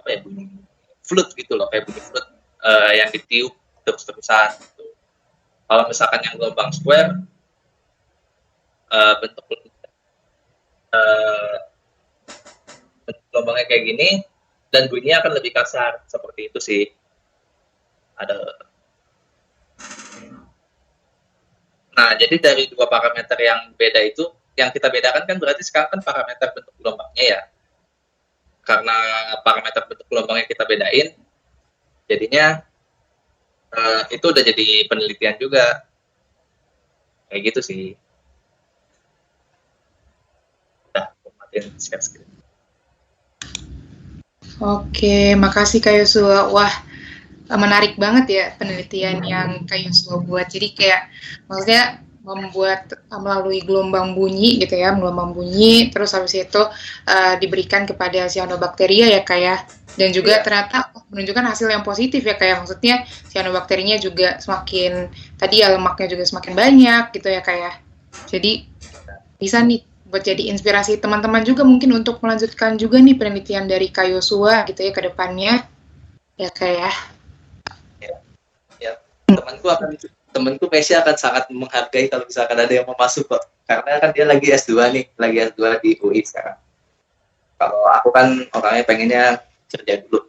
bunyi flute gitu loh, kayak bunyi flute yang ditiup terus-terusan gitu. Kalau misalkan yang gelombang square, bentuk gelombangnya kayak gini dan bunyinya akan lebih kasar, seperti itu sih. Nah, jadi dari dua parameter yang beda itu, yang kita bedakan kan berarti sekarang kan parameter bentuk gelombangnya ya. Karena parameter bentuk gelombangnya kita bedain, jadinya itu udah jadi penelitian juga. Kayak gitu sih. Udah, matiin share screen. Oke, makasih Kak Yosua. Wah, menarik banget ya penelitian yang Kak Yosua buat. Jadi kayak maksudnya membuat melalui gelombang bunyi gitu ya, gelombang bunyi, terus habis itu diberikan kepada cyanobacteria ya Kak ya. Dan juga ternyata menunjukkan hasil yang positif ya kayak maksudnya cyanobacterinya juga semakin, tadi ya lemaknya juga semakin banyak gitu ya Kak ya. Jadi bisa nih buat jadi inspirasi teman-teman juga mungkin untuk melanjutkan juga nih penelitian dari Kak Yosua gitu ya ke depannya. Ya Kak ya. Temanku Messi akan sangat menghargai kalau misalkan ada yang mau masuk kok, karena kan dia lagi S2 nih, lagi S2 di UI sekarang. Kalau aku kan orangnya pengennya kerja dulu.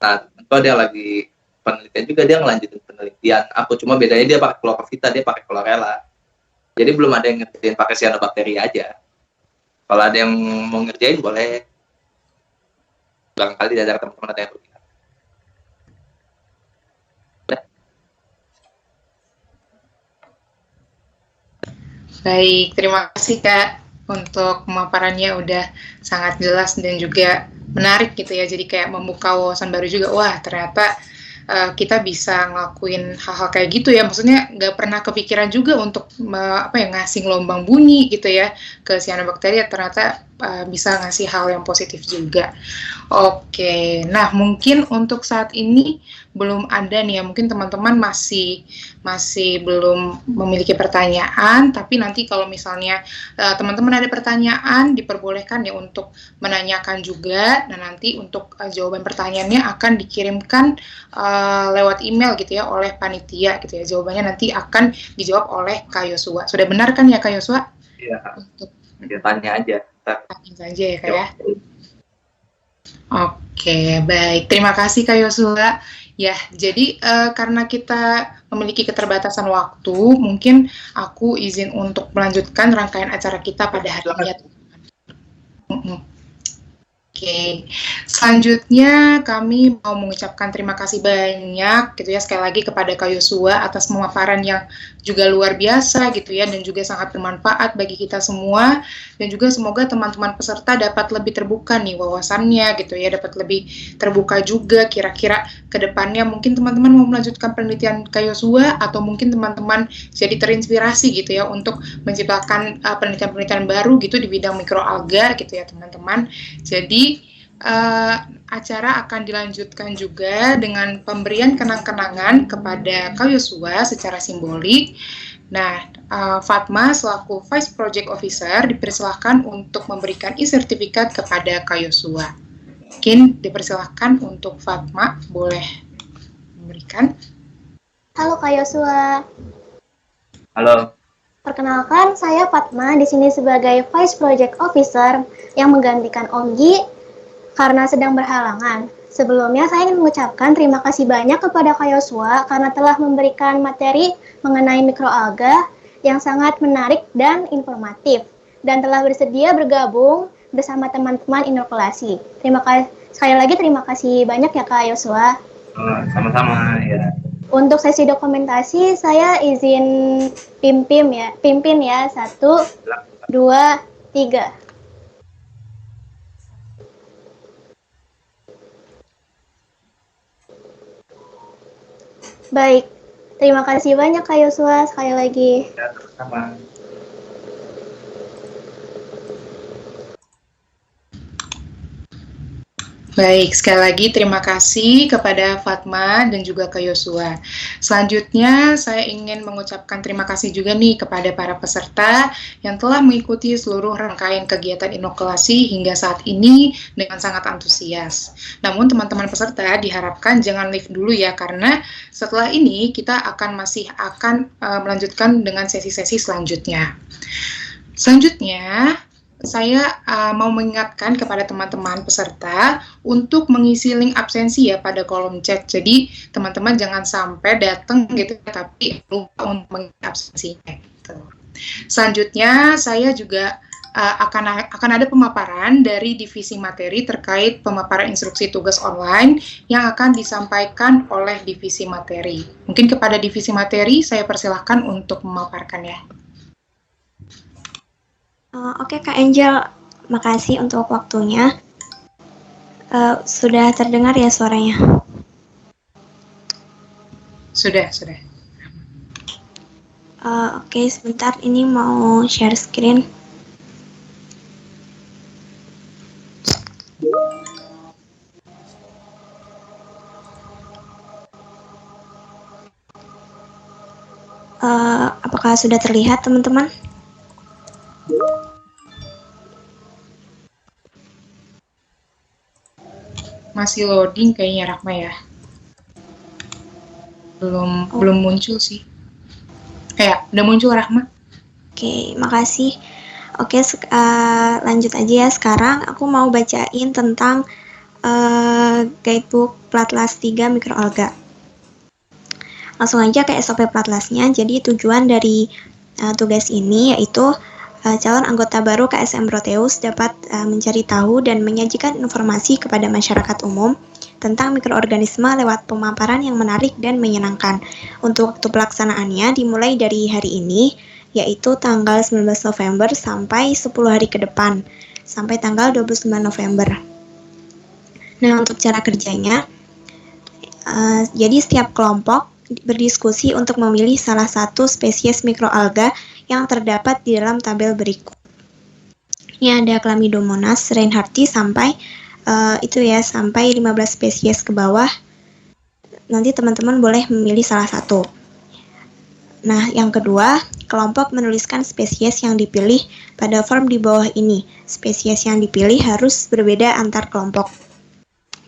Nah, kalau dia lagi penelitian juga, dia ngelanjutin penelitian. Aku cuma bedanya dia pakai klorovita, dia pakai chlorella. Jadi belum ada yang ngerjain pakai cyanobacteria aja. Kalau ada yang mau ngerjain boleh. Barangkali dari teman-teman ada yang berminat. Baik, terima kasih Kak untuk pemaparannya udah sangat jelas dan juga menarik gitu ya. Jadi kayak membuka wawasan baru juga. Wah, ternyata kita bisa ngelakuin hal-hal kayak gitu ya. Maksudnya nggak pernah kepikiran juga untuk ngasih gelombang bunyi gitu ya ke cyanobacteria. Ternyata bisa ngasih hal yang positif juga. Oke, nah mungkin untuk saat ini belum ada nih ya, mungkin teman-teman masih belum memiliki pertanyaan, tapi nanti kalau misalnya teman-teman ada pertanyaan, diperbolehkan ya untuk menanyakan juga, dan nanti untuk jawaban pertanyaannya akan dikirimkan lewat email gitu ya, oleh panitia gitu ya, jawabannya nanti akan dijawab oleh Kak Yosua. Sudah benar kan ya Kak Yosua? Iya, tanya aja. Tanya saja ya Kak ya. Oke, baik. Terima kasih Kak Yosua. Ya, jadi karena kita memiliki keterbatasan waktu, mungkin aku izin untuk melanjutkan rangkaian acara kita pada hari ini. Oke, selanjutnya kami mau mengucapkan terima kasih banyak gitu ya sekali lagi kepada Kak Yosua atas pemaparan yang juga luar biasa gitu ya dan juga sangat bermanfaat bagi kita semua, dan juga semoga teman-teman peserta dapat lebih terbuka nih wawasannya gitu ya, dapat lebih terbuka juga kira-kira ke depannya mungkin teman-teman mau melanjutkan penelitian Kak Yosua atau mungkin teman-teman jadi terinspirasi gitu ya untuk menciptakan penelitian-penelitian baru gitu di bidang mikroalga gitu ya teman-teman. Jadi acara akan dilanjutkan juga dengan pemberian kenang-kenangan kepada Kak Yosua secara simbolik. Nah, Fatma selaku Vice Project Officer dipersilahkan untuk memberikan e-sertifikat kepada Kak Yosua. Mungkin dipersilahkan untuk Fatma, boleh memberikan. Halo Kak Yosua. Halo. Perkenalkan, saya Fatma di sini sebagai Vice Project Officer yang menggantikan Om Gi karena sedang berhalangan. Sebelumnya saya ingin mengucapkan terima kasih banyak kepada Kak Yosua karena telah memberikan materi mengenai mikroalga yang sangat menarik dan informatif, dan telah bersedia bergabung bersama teman-teman inokulasi. Sekali lagi terima kasih banyak ya Kak Yosua. Sama-sama ya. Untuk sesi dokumentasi saya izin pimpin ya. 1, 2, 3. Baik, terima kasih banyak Kak Yosua sekali lagi. Ya, sama. Baik, sekali lagi terima kasih kepada Fatma dan juga ke Yosua. Selanjutnya, saya ingin mengucapkan terima kasih juga nih kepada para peserta yang telah mengikuti seluruh rangkaian kegiatan inokulasi hingga saat ini dengan sangat antusias. Namun teman-teman peserta diharapkan jangan leave dulu ya, karena setelah ini kita masih akan melanjutkan dengan sesi-sesi selanjutnya. Selanjutnya, saya mau mengingatkan kepada teman-teman peserta untuk mengisi link absensi ya pada kolom chat. Jadi teman-teman jangan sampai datang gitu tapi lupa untuk mengisi absensinya. Gitu. Selanjutnya saya juga akan ada pemaparan dari divisi materi terkait pemaparan instruksi tugas online yang akan disampaikan oleh divisi materi. Mungkin kepada divisi materi saya persilahkan untuk memaparkan ya. Oke Kak Angel, makasih untuk waktunya. Sudah terdengar ya suaranya? Sudah. Oke, sebentar ini mau share screen. Apakah sudah terlihat teman-teman? Masih loading kayaknya Rahma ya. Belum muncul sih. Udah muncul Rahma. Oke, makasih. Oke, lanjut aja ya. Sekarang aku mau bacain tentang guidebook Platlas 3 Mikroalga. Langsung aja ke SOP Platlasnya. Jadi tujuan dari tugas ini yaitu calon anggota baru KSM Proteus dapat mencari tahu dan menyajikan informasi kepada masyarakat umum tentang mikroorganisme lewat pemaparan yang menarik dan menyenangkan. Untuk waktu pelaksanaannya dimulai dari hari ini, yaitu tanggal 19 November sampai 10 hari ke depan, sampai tanggal 29 November. Nah, untuk cara kerjanya, jadi setiap kelompok berdiskusi untuk memilih salah satu spesies mikroalga yang terdapat di dalam tabel berikut. Ini ada Chlamydomonas reinhardti sampai sampai 15 spesies ke bawah. Nanti teman-teman boleh memilih salah satu. Nah, yang kedua, kelompok menuliskan spesies yang dipilih pada form di bawah ini. Spesies yang dipilih harus berbeda antar kelompok.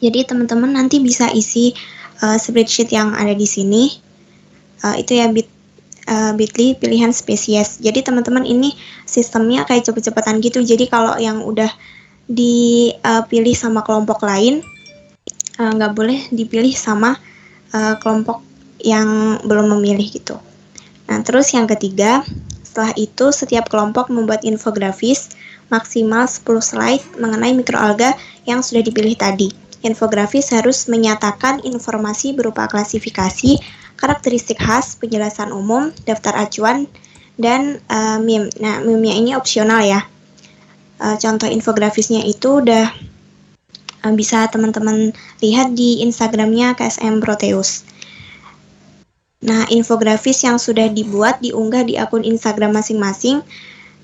Jadi teman-teman nanti bisa isi spreadsheet yang ada di sini. Itu ya bit.ly pilihan spesies. Jadi teman-teman ini sistemnya kayak cepet-cepetan gitu. Jadi kalau yang udah dipilih sama kelompok lain, nggak boleh dipilih sama kelompok yang belum memilih gitu. Nah, terus yang ketiga, setelah itu setiap kelompok membuat infografis maksimal 10 slide mengenai mikroalga yang sudah dipilih tadi. Infografis harus menyatakan informasi berupa klasifikasi, karakteristik khas, penjelasan umum, daftar acuan, dan meme. Nah, meme-nya ini opsional ya. Contoh infografisnya itu udah bisa teman-teman lihat di Instagramnya KSM Proteus. Nah, infografis yang sudah dibuat diunggah di akun Instagram masing-masing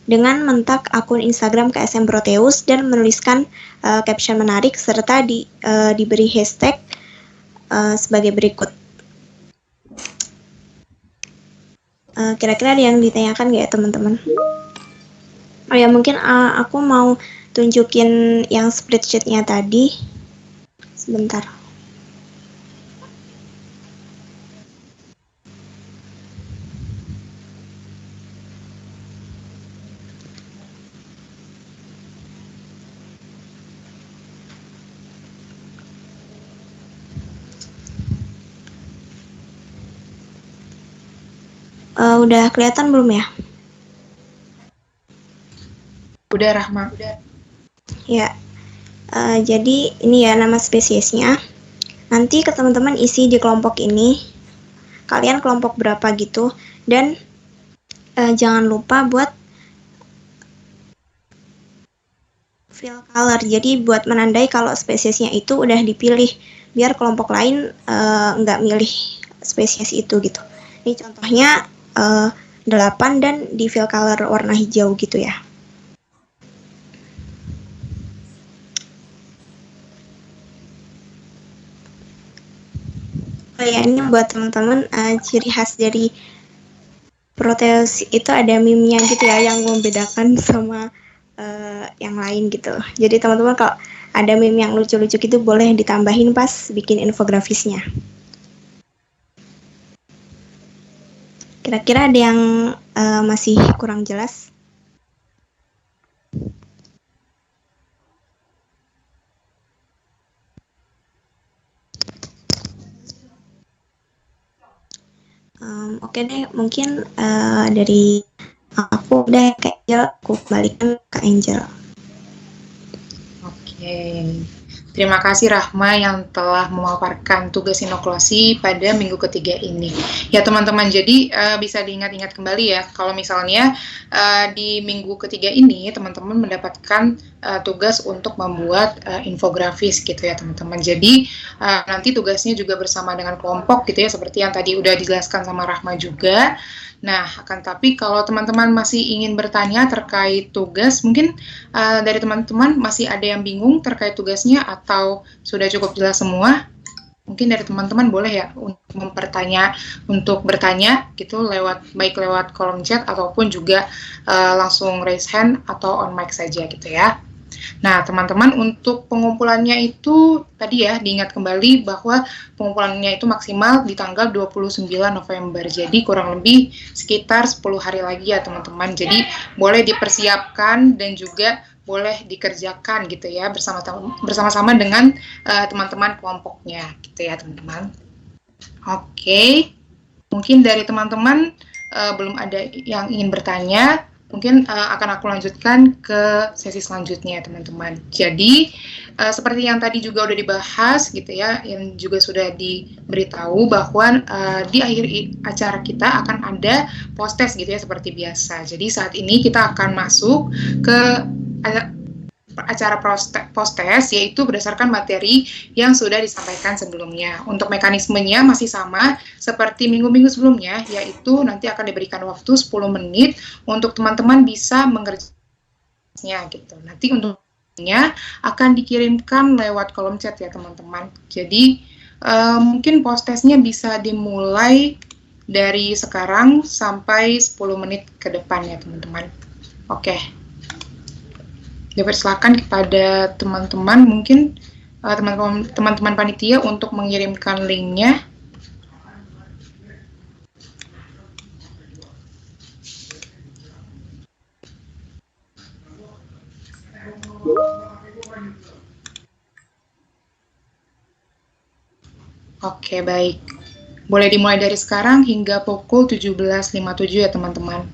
dengan men-tag akun Instagram KSM Proteus dan menuliskan caption menarik serta diberi hashtag sebagai berikut. Kira-kira ada yang ditanyakan nggak ya teman-teman? Oh ya, mungkin aku mau tunjukin yang spreadsheet-nya tadi. Sebentar. Udah kelihatan belum ya? Udah Rahma. Ya, jadi ini ya nama spesiesnya. Nanti ke teman-teman isi di kelompok ini, kalian kelompok berapa gitu, dan jangan lupa buat fill color. Jadi buat menandai kalau spesiesnya itu udah dipilih, biar kelompok lain nggak milih spesies itu gitu. Ini contohnya 8 dan di fill color warna hijau gitu ya. Oh ya, ini buat teman-teman ciri khas dari Proteus itu ada meme-nya gitu ya yang membedakan sama yang lain gitu. Jadi teman-teman kalau ada meme yang lucu-lucu gitu boleh ditambahin pas bikin infografisnya. Kira-kira ada yang masih kurang jelas? Oke deh, mungkin dari aku udah kayak Angel, aku kembalikan ke Angel. Oke. Terima kasih Rahma yang telah memaparkan tugas inokulasi pada minggu ketiga ini. Ya teman-teman, jadi bisa diingat-ingat kembali ya, kalau misalnya di minggu ketiga ini teman-teman mendapatkan tugas untuk membuat infografis gitu ya teman-teman. Jadi nanti tugasnya juga bersama dengan kelompok gitu ya, seperti yang tadi udah dijelaskan sama Rahma juga. Nah, akan tapi kalau teman-teman masih ingin bertanya terkait tugas, mungkin dari teman-teman masih ada yang bingung terkait tugasnya atau sudah cukup jelas semua? Mungkin dari teman-teman boleh ya untuk bertanya gitu baik lewat kolom chat ataupun juga langsung raise hand atau on mic saja gitu ya. Nah, teman-teman, untuk pengumpulannya itu tadi ya diingat kembali bahwa pengumpulannya itu maksimal di tanggal 29 November. Jadi kurang lebih sekitar 10 hari lagi ya, teman-teman. Jadi boleh dipersiapkan dan juga boleh dikerjakan gitu ya bersama-sama dengan teman-teman kelompoknya gitu ya, teman-teman. Oke. Mungkin dari teman-teman belum ada yang ingin bertanya. Mungkin akan aku lanjutkan ke sesi selanjutnya, teman-teman. Jadi, seperti yang tadi juga udah dibahas gitu ya, yang juga sudah diberitahu bahwa di akhir acara kita akan ada post-test gitu ya, seperti biasa. Jadi, saat ini kita akan masuk ke acara post-test, yaitu berdasarkan materi yang sudah disampaikan sebelumnya. Untuk mekanismenya masih sama seperti minggu-minggu sebelumnya, yaitu nanti akan diberikan waktu 10 menit untuk teman-teman bisa mengerjakannya gitu. Nanti untuknya akan dikirimkan lewat kolom chat ya teman-teman. Jadi mungkin post-testnya bisa dimulai dari sekarang sampai 10 menit ke depan ya teman-teman. Oke. Dipersilakan kepada teman-teman, mungkin teman-teman panitia untuk mengirimkan linknya. Oke, baik. Boleh dimulai dari sekarang hingga pukul 17.57 ya teman-teman.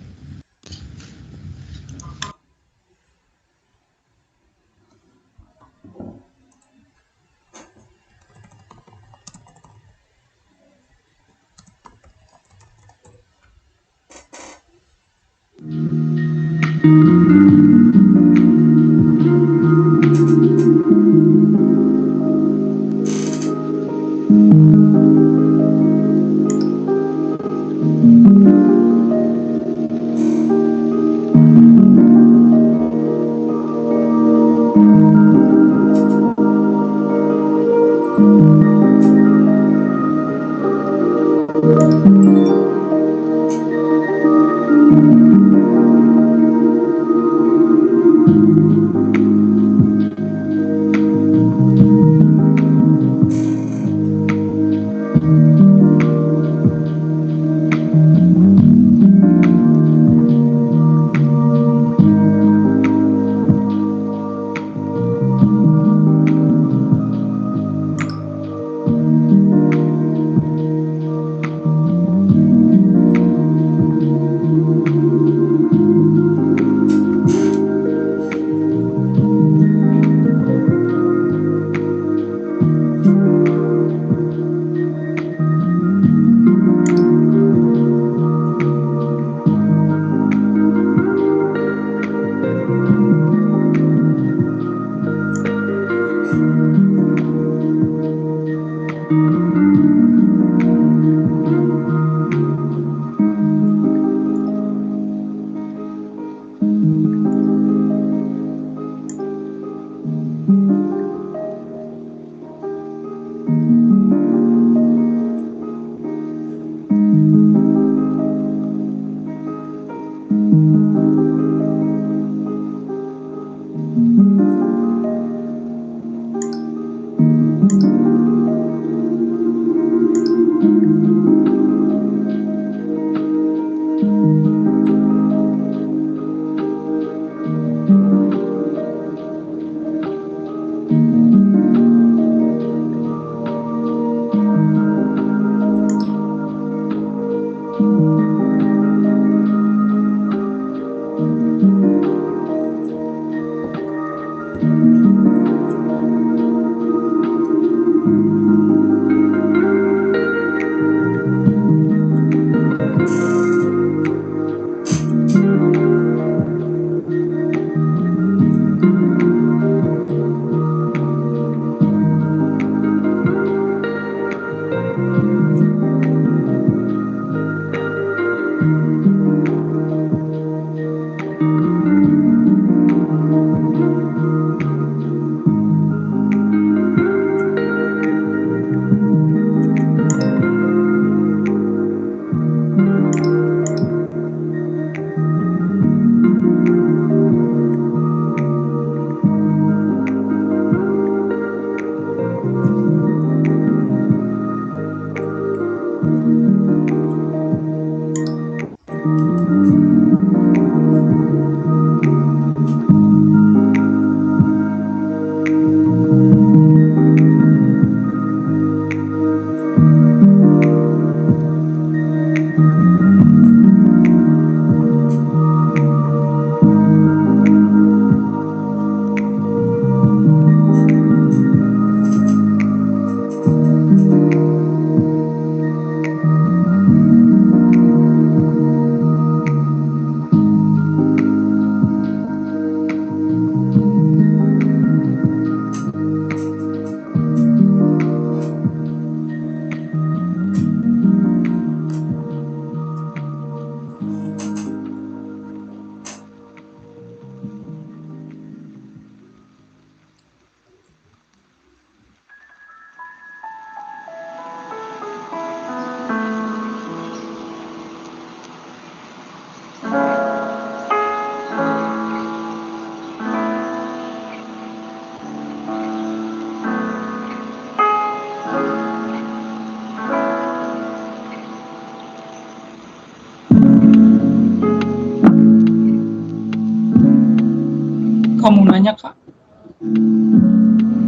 Kak mau nanya Kak,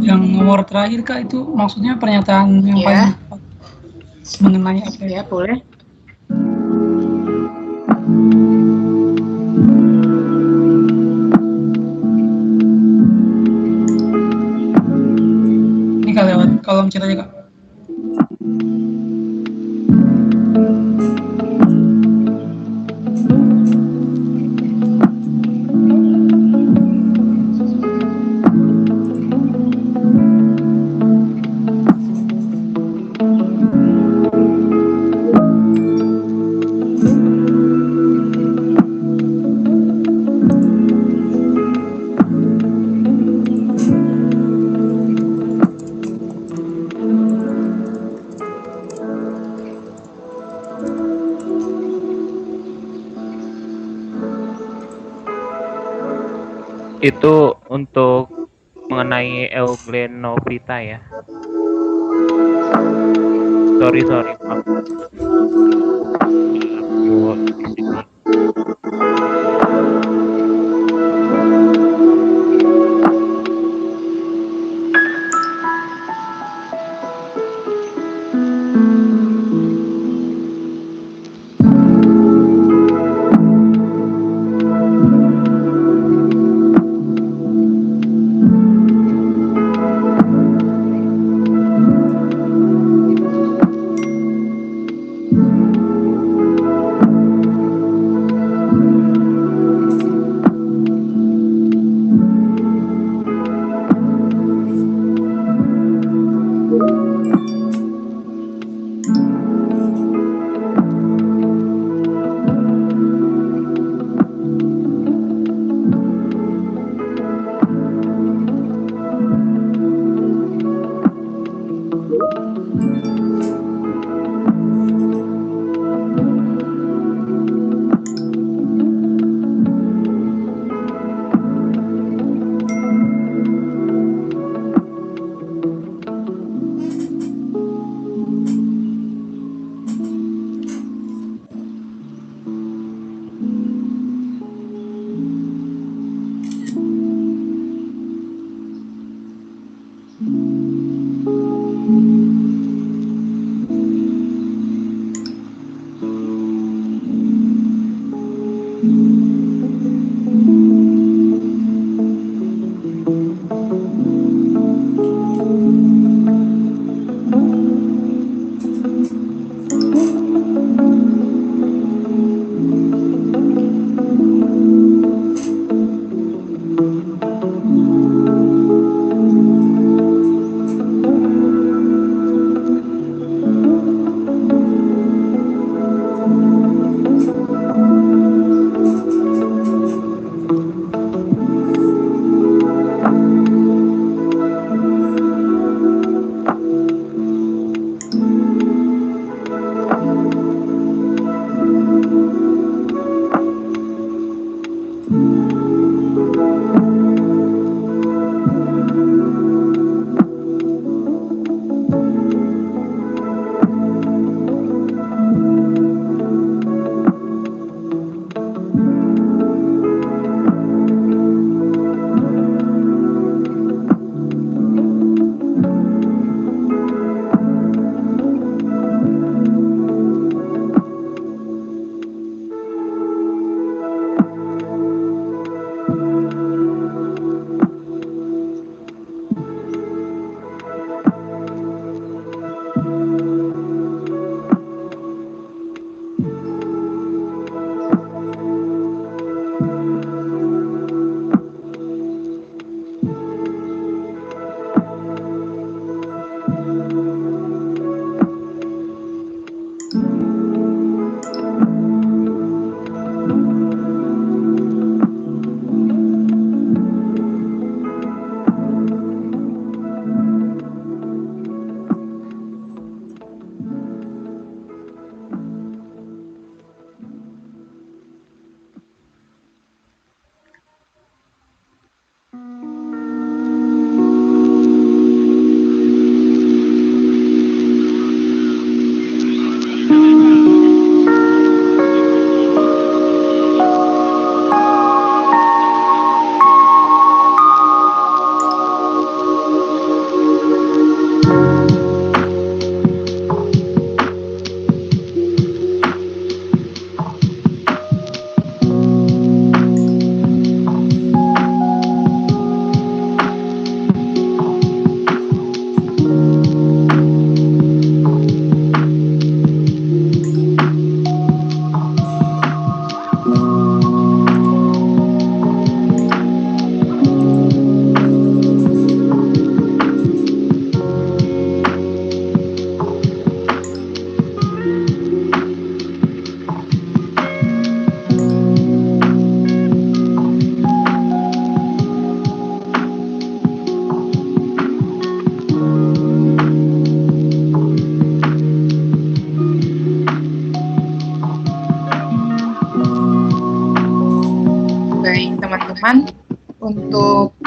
yang nomor terakhir Kak itu maksudnya pernyataan yang Ya. paling tepat mengenai apa ya? Ya, boleh. Ini Kak lewat kolom chat aja Kak. Itu untuk mengenai euglenobrita ya. Sorry maaf. Aku di sini.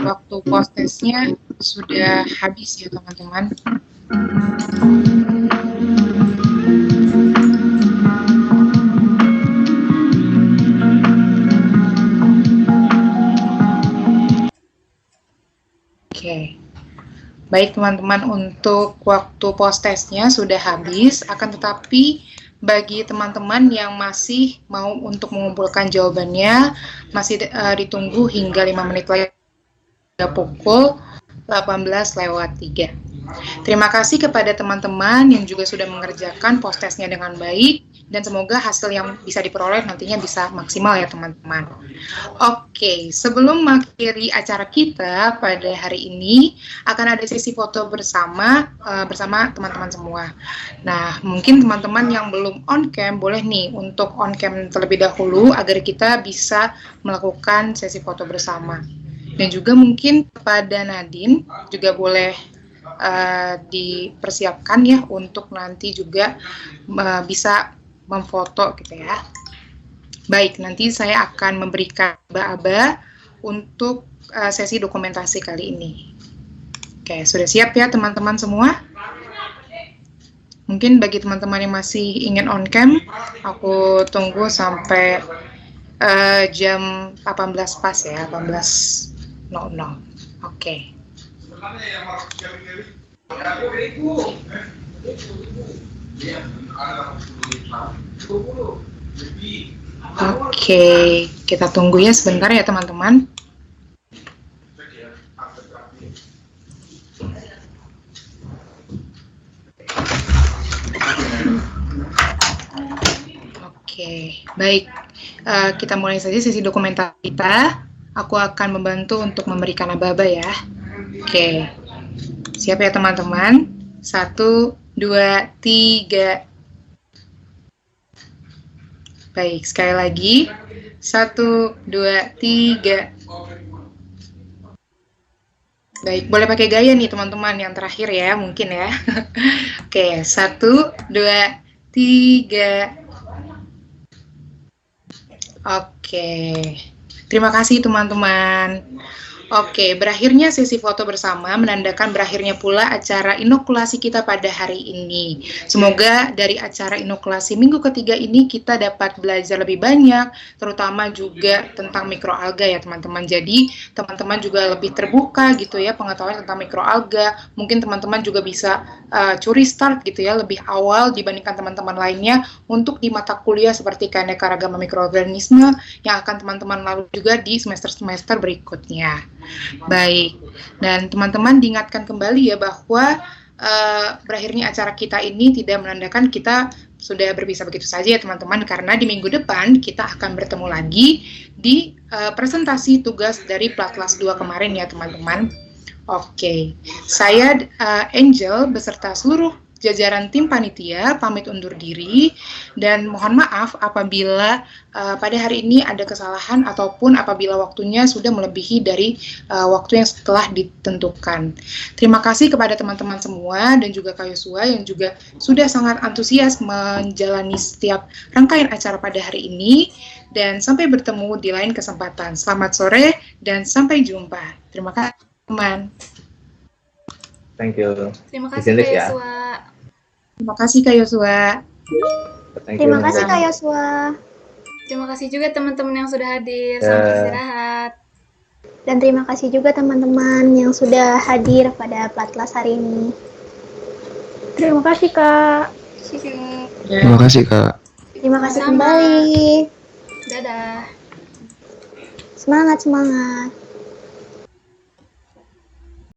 waktu post testnya sudah habis ya teman-teman. Oke. Baik teman-teman, untuk waktu post testnya sudah habis, akan tetapi bagi teman-teman yang masih mau untuk mengumpulkan jawabannya, masih ditunggu hingga 5 menit lagi pukul 18:03. Terima kasih kepada teman-teman yang juga sudah mengerjakan post testnya dengan baik, dan semoga hasil yang bisa diperoleh nantinya bisa maksimal ya teman-teman. Oke, sebelum mengakhiri acara kita pada hari ini, akan ada sesi foto bersama bersama teman-teman semua. Nah, mungkin teman-teman yang belum on cam boleh nih untuk on cam terlebih dahulu agar kita bisa melakukan sesi foto bersama. Dan juga mungkin kepada Nadine juga boleh dipersiapkan ya untuk nanti juga bisa memfoto gitu ya. Baik, nanti saya akan memberikan aba-aba untuk sesi dokumentasi kali ini. Oke, sudah siap ya teman-teman semua? Mungkin bagi teman-teman yang masih ingin on cam, aku tunggu sampai jam 18 pas ya, 18:00. Oke. Oke, kita tunggu ya sebentar ya teman-teman. Oke, baik. Kita mulai saja sesi dokumentasi kita. Aku akan membantu untuk memberikan aba-aba ya. Oke, siap ya teman-teman? 1, 2, 3. Baik, sekali lagi. 1, 2, 3. Baik, boleh pakai gaya nih teman-teman yang terakhir ya, mungkin ya. Oke, 1, 2, 3. Oke, terima kasih teman-teman. Oke, berakhirnya sesi foto bersama menandakan berakhirnya pula acara inokulasi kita pada hari ini. Semoga dari acara inokulasi minggu ketiga ini kita dapat belajar lebih banyak, terutama juga tentang mikroalga ya teman-teman. Jadi teman-teman juga lebih terbuka gitu ya pengetahuan tentang mikroalga. Mungkin teman-teman juga bisa curi start gitu ya lebih awal dibandingkan teman-teman lainnya untuk di mata kuliah seperti keanekaragaman mikroorganisme yang akan teman-teman lalui juga di semester-semester berikutnya. Baik, dan teman-teman diingatkan kembali ya bahwa berakhirnya acara kita ini tidak menandakan kita sudah berpisah begitu saja ya teman-teman, karena di minggu depan kita akan bertemu lagi di presentasi tugas dari Platlas 2 kemarin ya teman-teman. Oke, saya Angel beserta seluruh jajaran tim panitia pamit undur diri dan mohon maaf apabila pada hari ini ada kesalahan ataupun apabila waktunya sudah melebihi dari waktu yang telah ditentukan. Terima kasih kepada teman-teman semua dan juga Kak Yosua yang juga sudah sangat antusias menjalani setiap rangkaian acara pada hari ini, dan sampai bertemu di lain kesempatan. Selamat sore dan sampai jumpa. Terima kasih teman. Thank you. Terima kasih Kak Yosua. Terima kasih Kak Yosua. Terima kasih Kak Yosua. Terima kasih juga teman-teman yang sudah hadir. Selamat istirahat. Dan terima kasih juga teman-teman yang sudah hadir pada Platlas hari ini. Terima kasih Kak. Terima kasih Kak. Terima kasih Sama-sama. kembali. Dadah. Semangat, semangat.